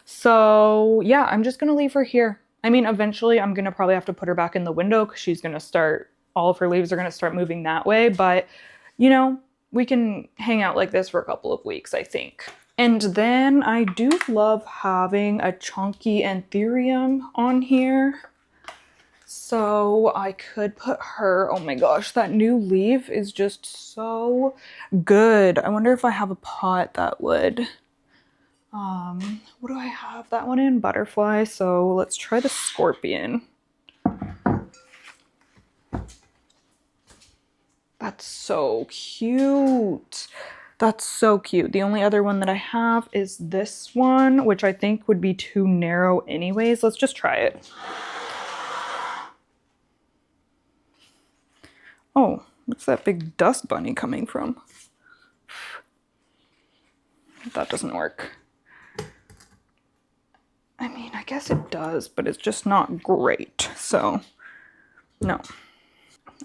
So yeah, I'm just gonna leave her here. I mean, eventually I'm gonna probably have to put her back in the window because she's gonna start, all of her leaves are gonna start moving that way. But you know, we can hang out like this for a couple of weeks, I think. And then I do love having a chunky anthurium on here. So I could put her, oh my gosh, that new leaf is just so good. I wonder if I have a pot that would, what do I have that one in? Butterfly. So let's try the scorpion. That's so cute. That's so cute. The only other one that I have is this one, which I think would be too narrow anyways. Let's just try it. Oh, what's that big dust bunny coming from? That doesn't work. I mean, I guess it does, but it's just not great. So, no.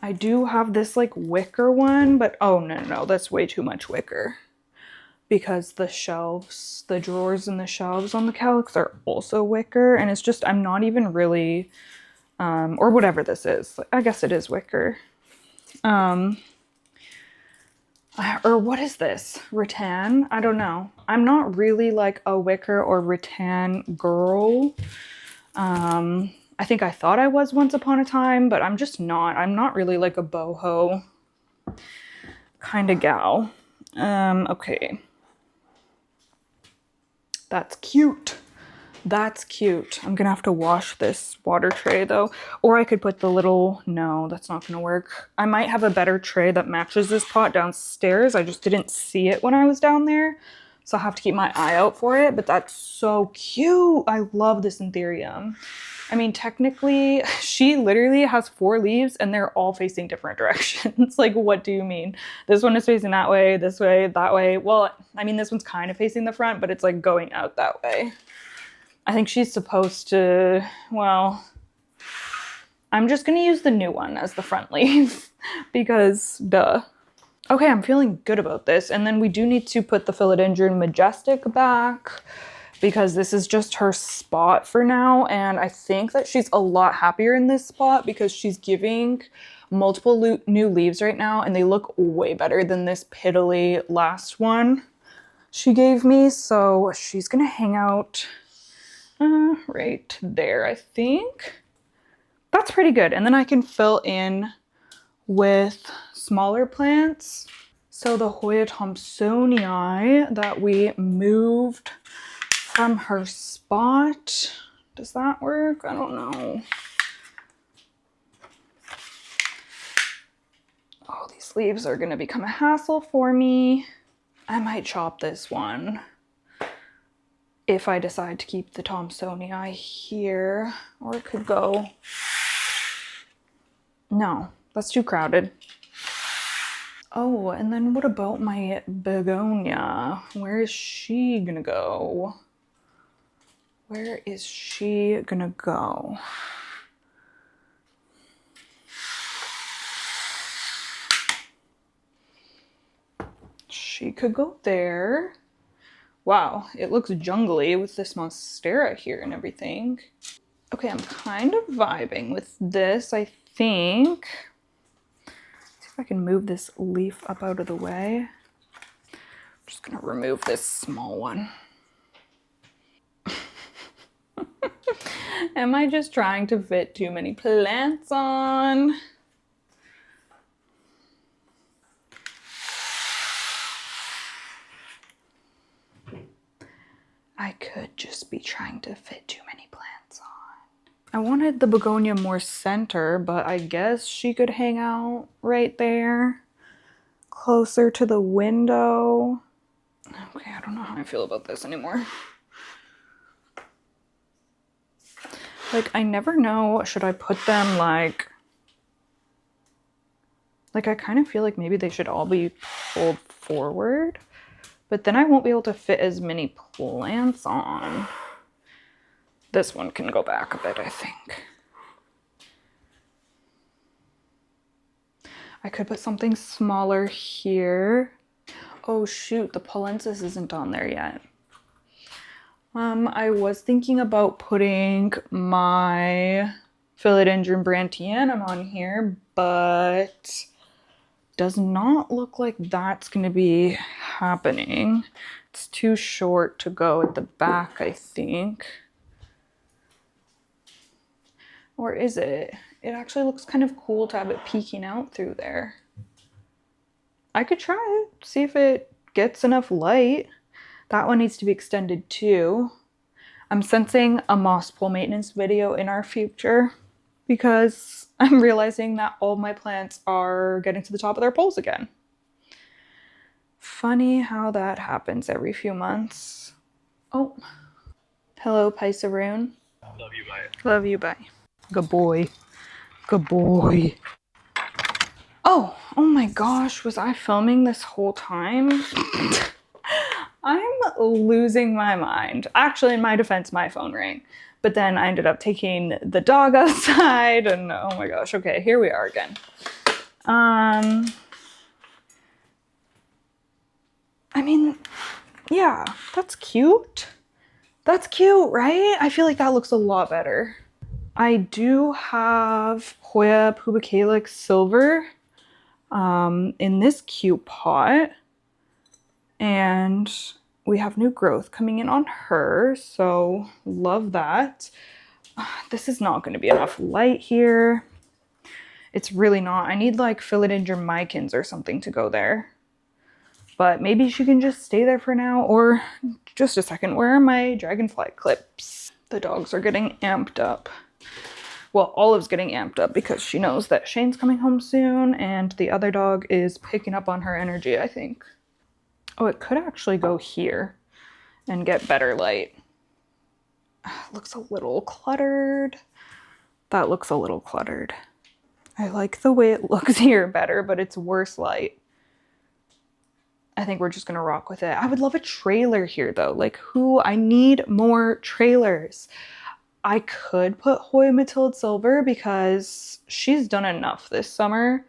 I do have this like wicker one, but oh no, that's way too much wicker. Because the shelves, the drawers and the shelves on the Calyx are also wicker, and it's just, I'm not even really, or whatever this is. I guess it is wicker. Or what is this? Rattan? I don't know. I'm not really like a wicker or rattan girl. I think I thought I was once upon a time, but I'm just not. I'm not really like a boho kind of gal. Okay. That's cute. That's cute. I'm gonna have to wash this water tray though. Or I could put the little, no, that's not gonna work. I might have a better tray that matches this pot downstairs. I just didn't see it when I was down there. So I'll have to keep my eye out for it, but that's so cute. I love this Anthurium. I mean, technically, she literally has 4 leaves and they're all facing different directions. Like, what do you mean? This one is facing that way, this way, that way. Well, I mean, this one's kind of facing the front, but it's like going out that way. I think she's supposed to, well, I'm just going to use the new one as the front leaf because duh. Okay, I'm feeling good about this. And then we do need to put the Philodendron Majestic back because this is just her spot for now. And I think that she's a lot happier in this spot because she's giving multiple new leaves right now and they look way better than this piddly last one she gave me. So she's going to hang out right there, I think. That's pretty good. And then I can fill in with smaller plants. So the Hoya Thompsonii that we moved from her spot. Does that work? I don't know. Oh, these leaves are gonna become a hassle for me. I might chop this one if I decide to keep the Thompsonii here, or it could go. No, that's too crowded. Oh, and then what about my begonia? Where is she gonna go? Where is she gonna go? She could go there. Wow, it looks jungly with this monstera here and everything. Okay, I'm kind of vibing with this, I think. See if I can move this leaf up out of the way. I'm just gonna remove this small one. Am I just trying to fit too many plants on? I could just be trying to fit too many plants on. I wanted the begonia more center, but I guess she could hang out right there, closer to the window. Okay, I don't know how I feel about this anymore. Like, I never know, should I put them like I kind of feel like maybe they should all be pulled forward, but then I won't be able to fit as many plants on. This one can go back a bit, I think. I could put something smaller here. Oh shoot, the Polensis isn't on there yet. I was thinking about putting my Philodendron Brantianum on here, but does not look like that's going to be happening. It's too short to go at the back, I think. Or is it? It actually looks kind of cool to have it peeking out through there. I could try it, see if it gets enough light. That one needs to be extended too. I'm sensing a moss pole maintenance video in our future because I'm realizing that all my plants are getting to the top of their poles again. Funny how that happens every few months. Oh, hello, Pisaroon. Love you, bye. Love you, bye. Good boy. Good boy. Oh my gosh, was I filming this whole time? I'm losing my mind. Actually, in my defense, my phone rang. But then I ended up taking the dog outside and oh my gosh, okay, here we are again. I mean, yeah, that's cute. That's cute, right? I feel like that looks a lot better. I do have Hoya pubicalyx silver in this cute pot. And we have new growth coming in on her, so love that. This is not going to be enough light here. It's really not. I need like philodendron micans or something to go there. But maybe she can just stay there for now. Or just a second, where are my dragonfly clips? The dogs are getting amped up. Well, Olive's getting amped up because she knows that Shane's coming home soon and the other dog is picking up on her energy, I think. Oh, it could actually go here and get better light. Looks a little cluttered. That looks a little cluttered. I like the way it looks here better, but it's worse light. I think we're just gonna rock with it. I would love a trailer here though. Like I need more trailers. I could put Hoya Matilde Silver because she's done enough this summer.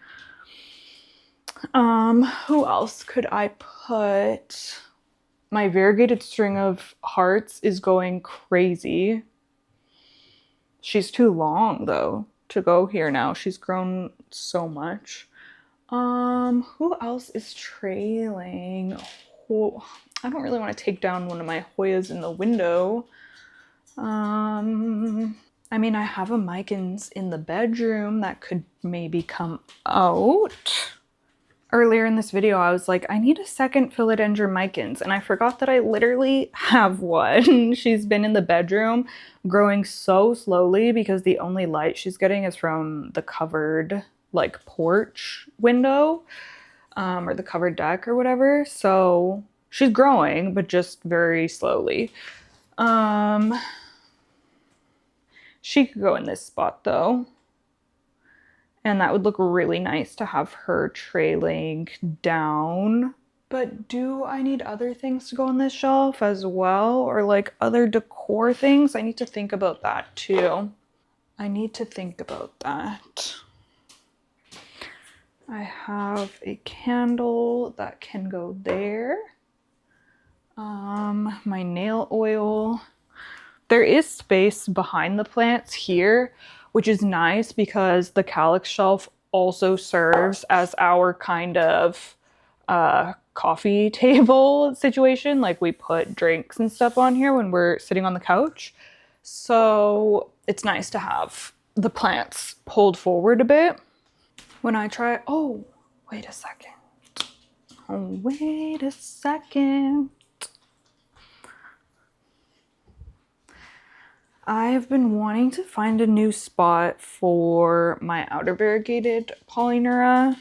Who else could I put? My variegated string of hearts is going crazy. She's too long though to go here now. She's grown so much. Who else is trailing? I don't really want to take down one of my Hoyas in the window. I mean, I have a Micans in the bedroom that could maybe come out. Earlier in this video, I was like, I need a second philodendron micans, and I forgot that I literally have one. She's been in the bedroom growing so slowly because the only light she's getting is from the covered like porch window or the covered deck or whatever. So she's growing, but just very slowly. She could go in this spot though. And that would look really nice to have her trailing down. But do I need other things to go on this shelf as well? Or like other decor things? I need to think about that too. I need to think about that. I have a candle that can go there. My nail oil. There is space behind the plants here, which is nice because the calyx shelf also serves as our kind of coffee table situation. Like we put drinks and stuff on here when we're sitting on the couch. So it's nice to have the plants pulled forward a bit. When I try, oh, wait a second. Oh, wait a second. I've been wanting to find a new spot for my outer variegated Polynera,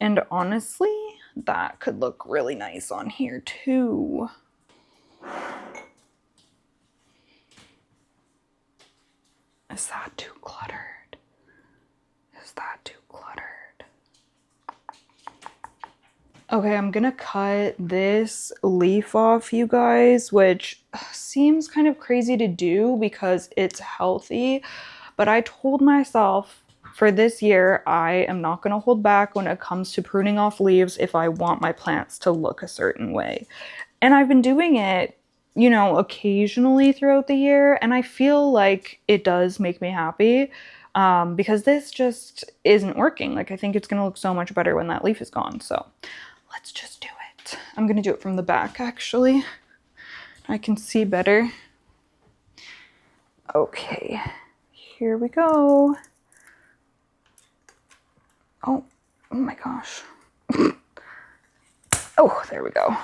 and honestly, that could look really nice on here too. Is that too cluttered? Is that too cluttered? Okay, I'm gonna cut this leaf off, you guys, which seems kind of crazy to do because it's healthy, but I told myself for this year, I am not gonna hold back when it comes to pruning off leaves if I want my plants to look a certain way. And I've been doing it, you know, occasionally throughout the year, and I feel like it does make me happy. Because this just isn't working. Like, I think it's gonna look so much better when that leaf is gone, so let's just do it. I'm gonna do it from the back, actually. I can see better. Okay, here we go. Oh my gosh. Oh, there we go.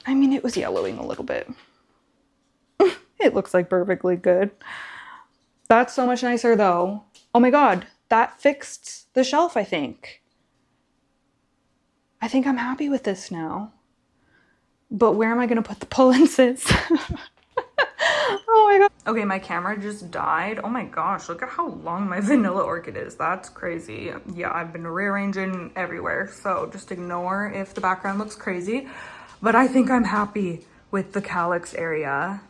I mean, it was yellowing a little bit. It looks like perfectly good. That's so much nicer though. Oh my God, that fixed the shelf, I think. I think I'm happy with this now. But where am I gonna put the pollences? Oh my god. Okay, my camera just died. Oh my gosh, look at how long my vanilla orchid is. That's crazy. Yeah, I've been rearranging everywhere, so just ignore if the background looks crazy. But I think I'm happy with the calyx area.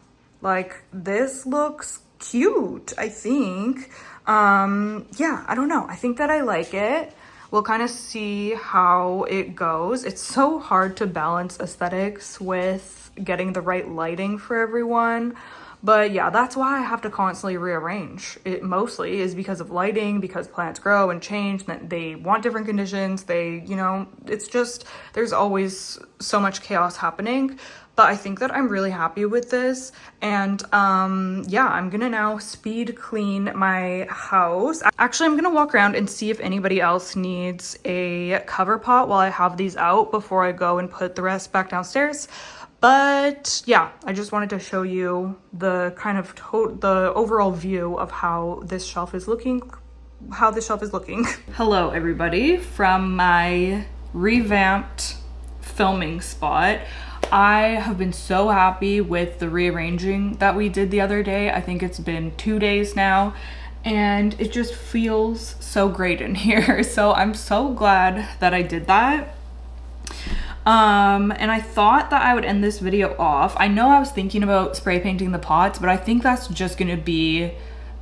Like, this looks cute, I think. Yeah, I don't know. I think that I like it. We'll kind of see how it goes. It's so hard to balance aesthetics with getting the right lighting for everyone. But yeah, that's why I have to constantly rearrange. It mostly is because of lighting, because plants grow and change, that they want different conditions. They, you know, it's just, there's always so much chaos happening. But I think that I'm really happy with this. And yeah, I'm gonna now speed clean my house. Actually, I'm gonna walk around and see if anybody else needs a cover pot while I have these out before I go and put the rest back downstairs. But yeah, I just wanted to show you the kind of the overall view of how this shelf is looking. Hello everybody from my revamped filming spot. I have been so happy with the rearranging that we did the other day. I think it's been 2 days now and it just feels so great in here. So I'm so glad that I did that. And I thought that I would end this video off. I know I was thinking about spray painting the pots, but I think that's just gonna be,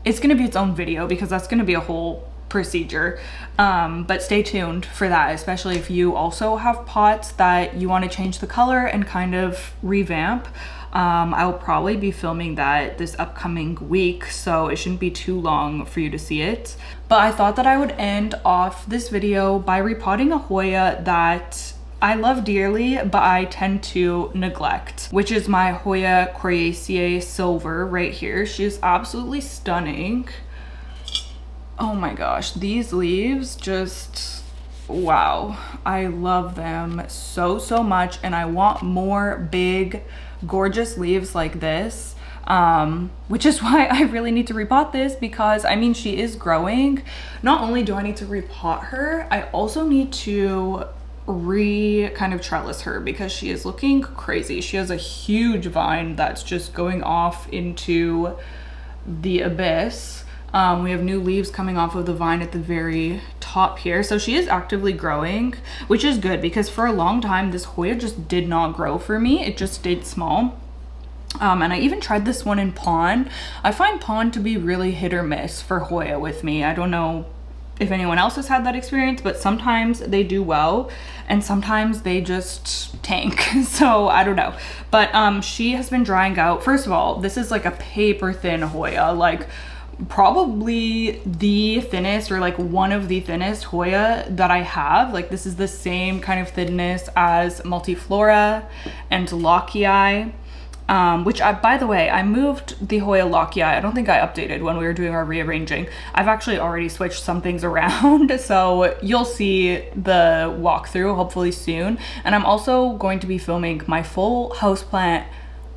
it's gonna be its own video because that's gonna be a whole procedure. But stay tuned for that, especially if you also have pots that you want to change the color and kind of revamp. I will probably be filming that this upcoming week, so it shouldn't be too long for you to see it. But I thought that I would end off this video by repotting a Hoya that I love dearly, but I tend to neglect, which is my Hoya Coriaceae Silver right here. She is absolutely stunning. Oh my gosh, these leaves just, wow. I love them so, so much, and I want more big, gorgeous leaves like this, which is why I really need to repot this because, I mean, she is growing. Not only do I need to repot her, I also need to kind of trellis her because she is looking crazy. She has a huge vine that's just going off into the abyss. We have new leaves coming off of the vine at the very top here. So she is actively growing, which is good because for a long time, this Hoya just did not grow for me. It just stayed small. And I even tried this one in pond. I find pond to be really hit or miss for Hoya with me. I don't know if anyone else has had that experience, but sometimes they do well and sometimes they just tank. So I don't know, but she has been drying out. First of all, this is like a paper thin Hoya, like probably the thinnest or like one of the thinnest Hoya that I have. Like this is the same kind of thinness as Multiflora and Lockii. Which by the way, I moved the Hoya Lockii. I don't think I updated when we were doing our rearranging. I've actually already switched some things around, so you'll see the walkthrough hopefully soon. And I'm also going to be filming my full houseplant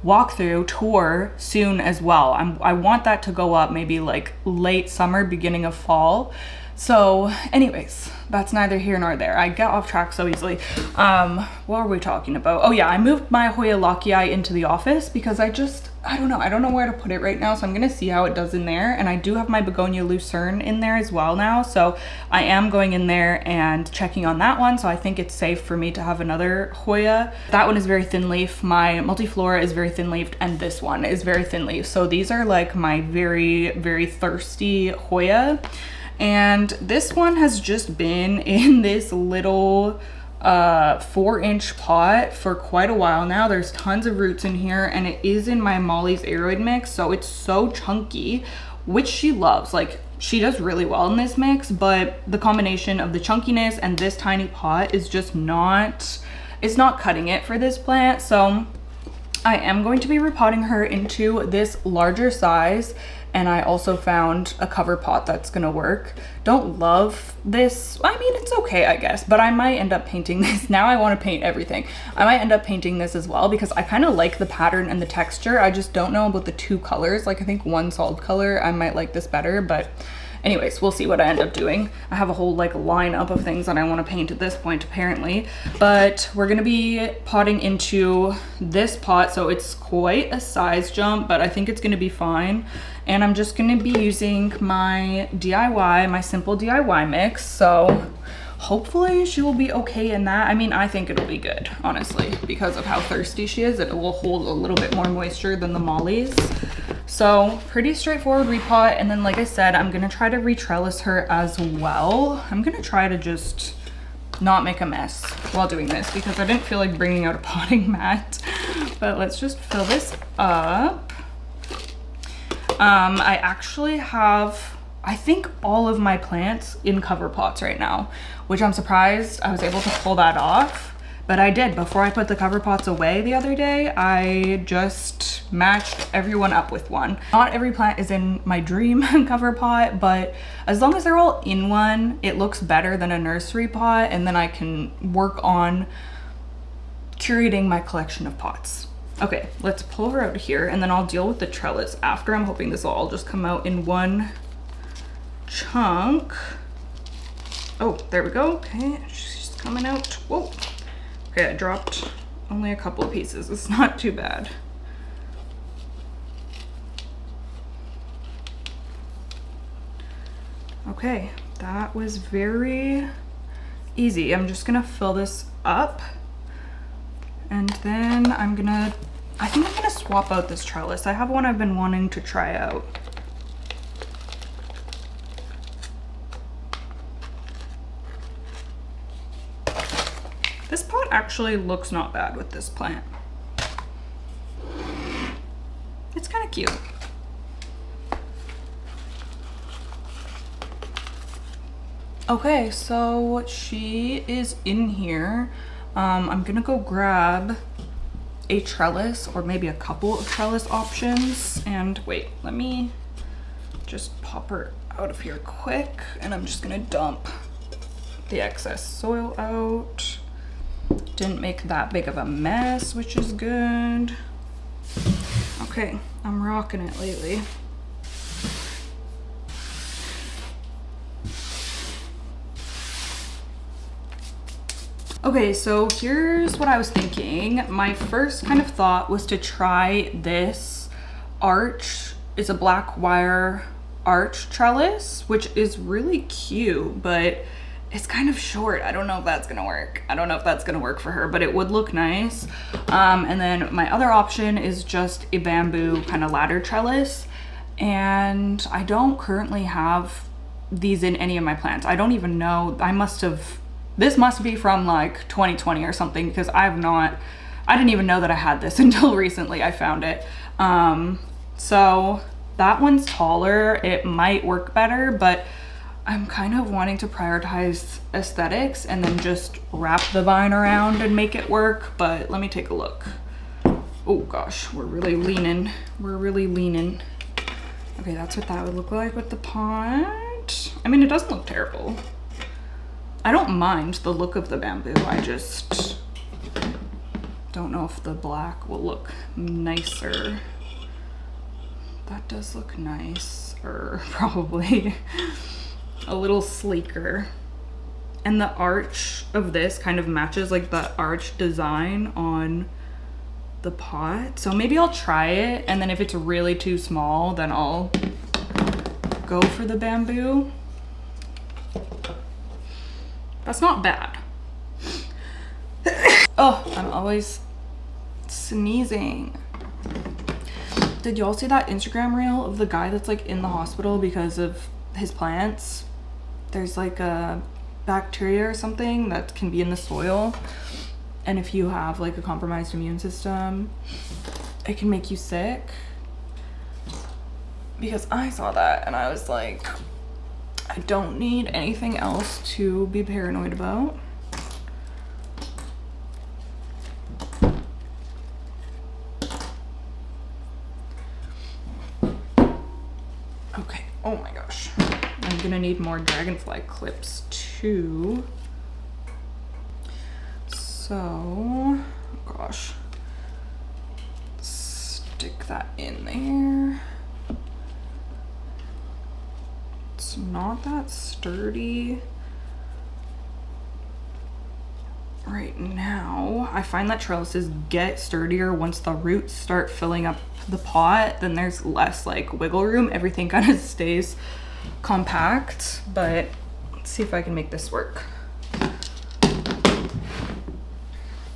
walkthrough tour soon as well. I want that to go up maybe like late summer, beginning of fall. So anyways, that's neither here nor there. I get off track so easily. What were we talking about? Oh yeah, I moved my Hoya Lockii into the office because I don't know where to put it right now. So I'm gonna see how it does in there. And I do have my Begonia Lucerne in there as well now. So I am going in there and checking on that one. So I think it's safe for me to have another Hoya. That one is very thin leaf. My Multiflora is very thin leafed and this one is very thin leaf. So these are like my very, very thirsty Hoya. And this one has just been in this little 4-inch pot for quite a while now. There's tons of roots in here and it is in my Molly's Aeroid mix, so it's so chunky, which she loves. Like she does really well in this mix, but the combination of the chunkiness and this tiny pot is just not, it's not cutting it for this plant. So I am going to be repotting her into this larger size. And I also found a cover pot that's gonna work. Don't love this. I mean, it's okay, I guess, but I might end up painting this. Now I wanna paint everything. I might end up painting this as well because I kind of like the pattern and the texture. I just don't know about the two colors. Like I think one solid color, I might like this better, but anyways, we'll see what I end up doing. I have a whole like lineup of things that I want to paint at this point apparently, but we're gonna be potting into this pot, so it's quite a size jump, but I think it's gonna be fine. And I'm just gonna be using my DIY, my simple DIY mix, so hopefully she will be okay in that. I mean, I think it'll be good, honestly, because of how thirsty she is. It will hold a little bit more moisture than the mollies. So pretty straightforward repot. And then, like I said, I'm gonna try to retrellis her as well. I'm gonna try to just not make a mess while doing this because I didn't feel like bringing out a potting mat. But let's just fill this up. I actually have, I think, all of my plants in cover pots right now, which I'm surprised I was able to pull that off, but I did. Before I put the cover pots away the other day, I just matched everyone up with one. Not every plant is in my dream cover pot, but as long as they're all in one, it looks better than a nursery pot, and then I can work on curating my collection of pots. Okay, let's pull her out here, and then I'll deal with the trellis after. I'm hoping this will all just come out in one chunk. Oh, there we go. Okay, she's coming out. Whoa. Okay, I dropped only a couple of pieces. It's not too bad. Okay, that was very easy. I'm just gonna fill this up, and then I think I'm gonna swap out this trellis. I have one I've been wanting to try out. This pot actually looks not bad with this plant. It's kind of cute. Okay, so she is in here. I'm gonna go grab a trellis or maybe a couple of trellis options. And wait, let me just pop her out of here quick, and I'm just gonna dump the excess soil out. Didn't make that big of a mess, which is good. Okay, I'm rocking it lately. Okay, so here's what I was thinking. My first kind of thought was to try this arch. It's a black wire arch trellis, which is really cute, but it's kind of short. I don't know if that's gonna work. I don't know if that's gonna work for her, but it would look nice. And then my other option is just a bamboo kind of ladder trellis. And I don't currently have these in any of my plants. I don't even know, this must be from like 2020 or something, because I didn't even know that I had this until recently I found it. So that one's taller. It might work better, but I'm kind of wanting to prioritize aesthetics and then just wrap the vine around and make it work. But let me take a look. Oh gosh, we're really leaning. We're really leaning. Okay, that's what that would look like with the pot. I mean, it doesn't look terrible. I don't mind the look of the bamboo. I just don't know if the black will look nicer. That does look nice, or probably a little sleeker. And the arch of this kind of matches like the arch design on the pot. So maybe I'll try it, and then if it's really too small, then I'll go for the bamboo. That's not bad. Oh, I'm always sneezing. Did y'all see that Instagram reel of the guy that's like in the hospital because of his plants? There's like a bacteria or something that can be in the soil, and if you have like a compromised immune system, it can make you sick. Because I saw that and I was like, I don't need anything else to be paranoid about. Okay, oh my gosh. I'm gonna need more dragonfly clips too. So, oh gosh. Stick that in there. It's not that sturdy right now. I find that trellises get sturdier once the roots start filling up the pot. Then there's less like wiggle room. Everything kind of stays compact, but let's see if I can make this work.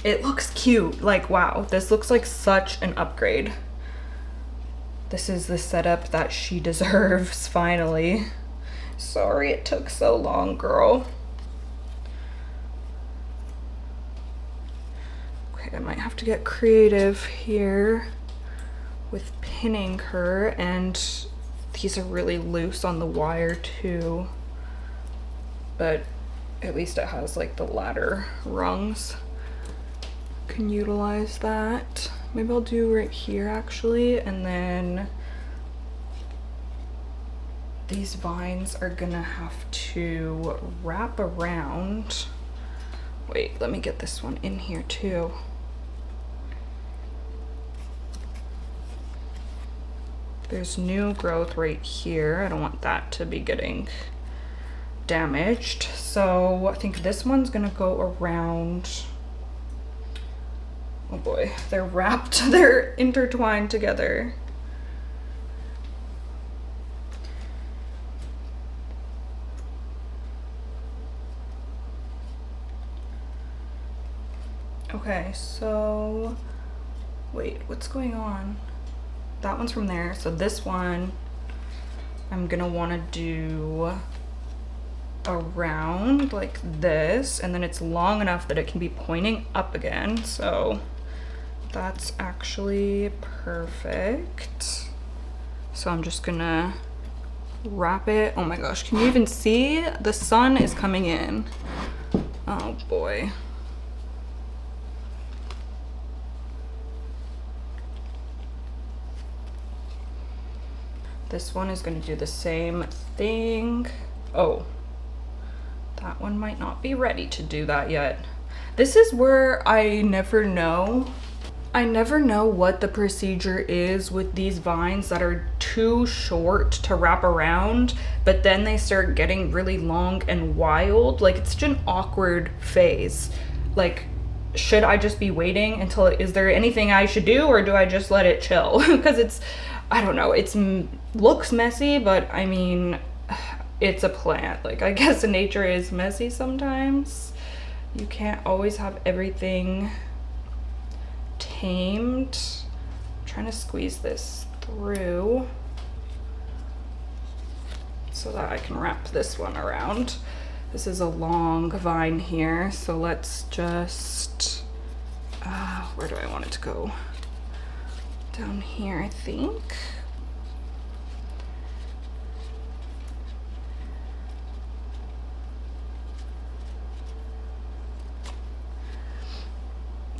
It looks cute. Like, wow, this looks like such an upgrade. This is the setup that she deserves, finally. Sorry it took so long, girl. Okay, I might have to get creative here with pinning her, and these are really loose on the wire too. But at least it has like the ladder rungs. Can utilize that. Maybe I'll do right here actually, and then these vines are gonna have to wrap around. Wait, let me get this one in here too. There's new growth right here. I don't want that to be getting damaged. So I think this one's gonna go around. Oh boy, they're wrapped, they're intertwined together. Okay, so wait, what's going on? That one's from there. So this one, I'm gonna wanna do around like this, and then it's long enough that it can be pointing up again. So that's actually perfect. So I'm just gonna wrap it. Oh my gosh, can you even see? The sun is coming in. Oh boy. This one is going to do the same thing. Oh, that one might not be ready to do that yet. This is where I never know. I never know what the procedure is with these vines that are too short to wrap around, but then they start getting really long and wild. Like, it's such an awkward phase. Like, should I just be waiting until, is there anything I should do, or do I just let it chill? Because it's, I don't know, it's looks messy, but I mean, it's a plant. Like, I guess nature is messy sometimes. You can't always have everything tamed. I'm trying to squeeze this through so that I can wrap this one around. This is a long vine here, so let's just, where do I want it to go? Down here, I think.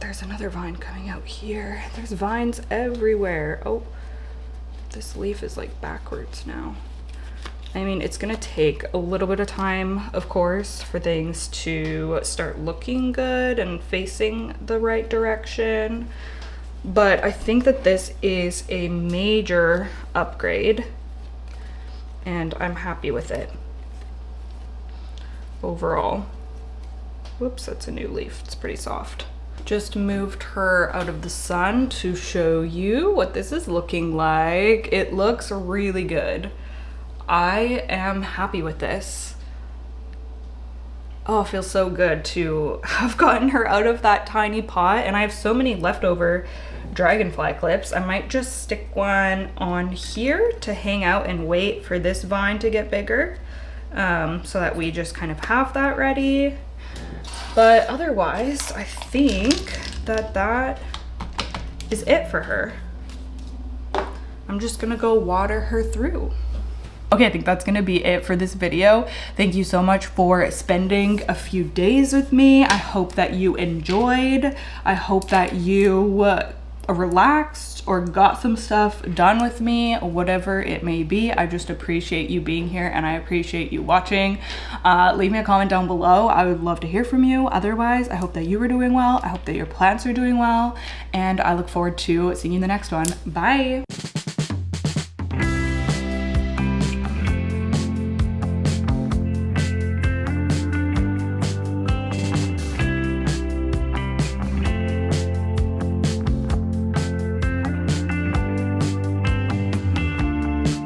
There's another vine coming out here. There's vines everywhere. Oh, this leaf is like backwards now. I mean, it's gonna take a little bit of time, of course, for things to start looking good and facing the right direction. But I think that this is a major upgrade, and I'm happy with it overall. Whoops, that's a new leaf. It's pretty soft. Just moved her out of the sun to show you what this is looking like. It looks really good. I am happy with this. Oh, it feels so good to have gotten her out of that tiny pot, and I have so many leftover dragonfly clips. I might just stick one on here to hang out and wait for this vine to get bigger, so that we just kind of have that ready. But otherwise, I think that that is it for her. I'm just gonna go water her through. Okay, I think that's gonna be it for this video. Thank you so much for spending a few days with me. I hope that you enjoyed. I hope that you relaxed or got some stuff done with me, whatever it may be. I just appreciate you being here, and I appreciate you watching. Leave me a comment down below. I would love to hear from you. Otherwise, I hope that you are doing well. I hope that your plants are doing well, and I look forward to seeing you in the next one. Bye.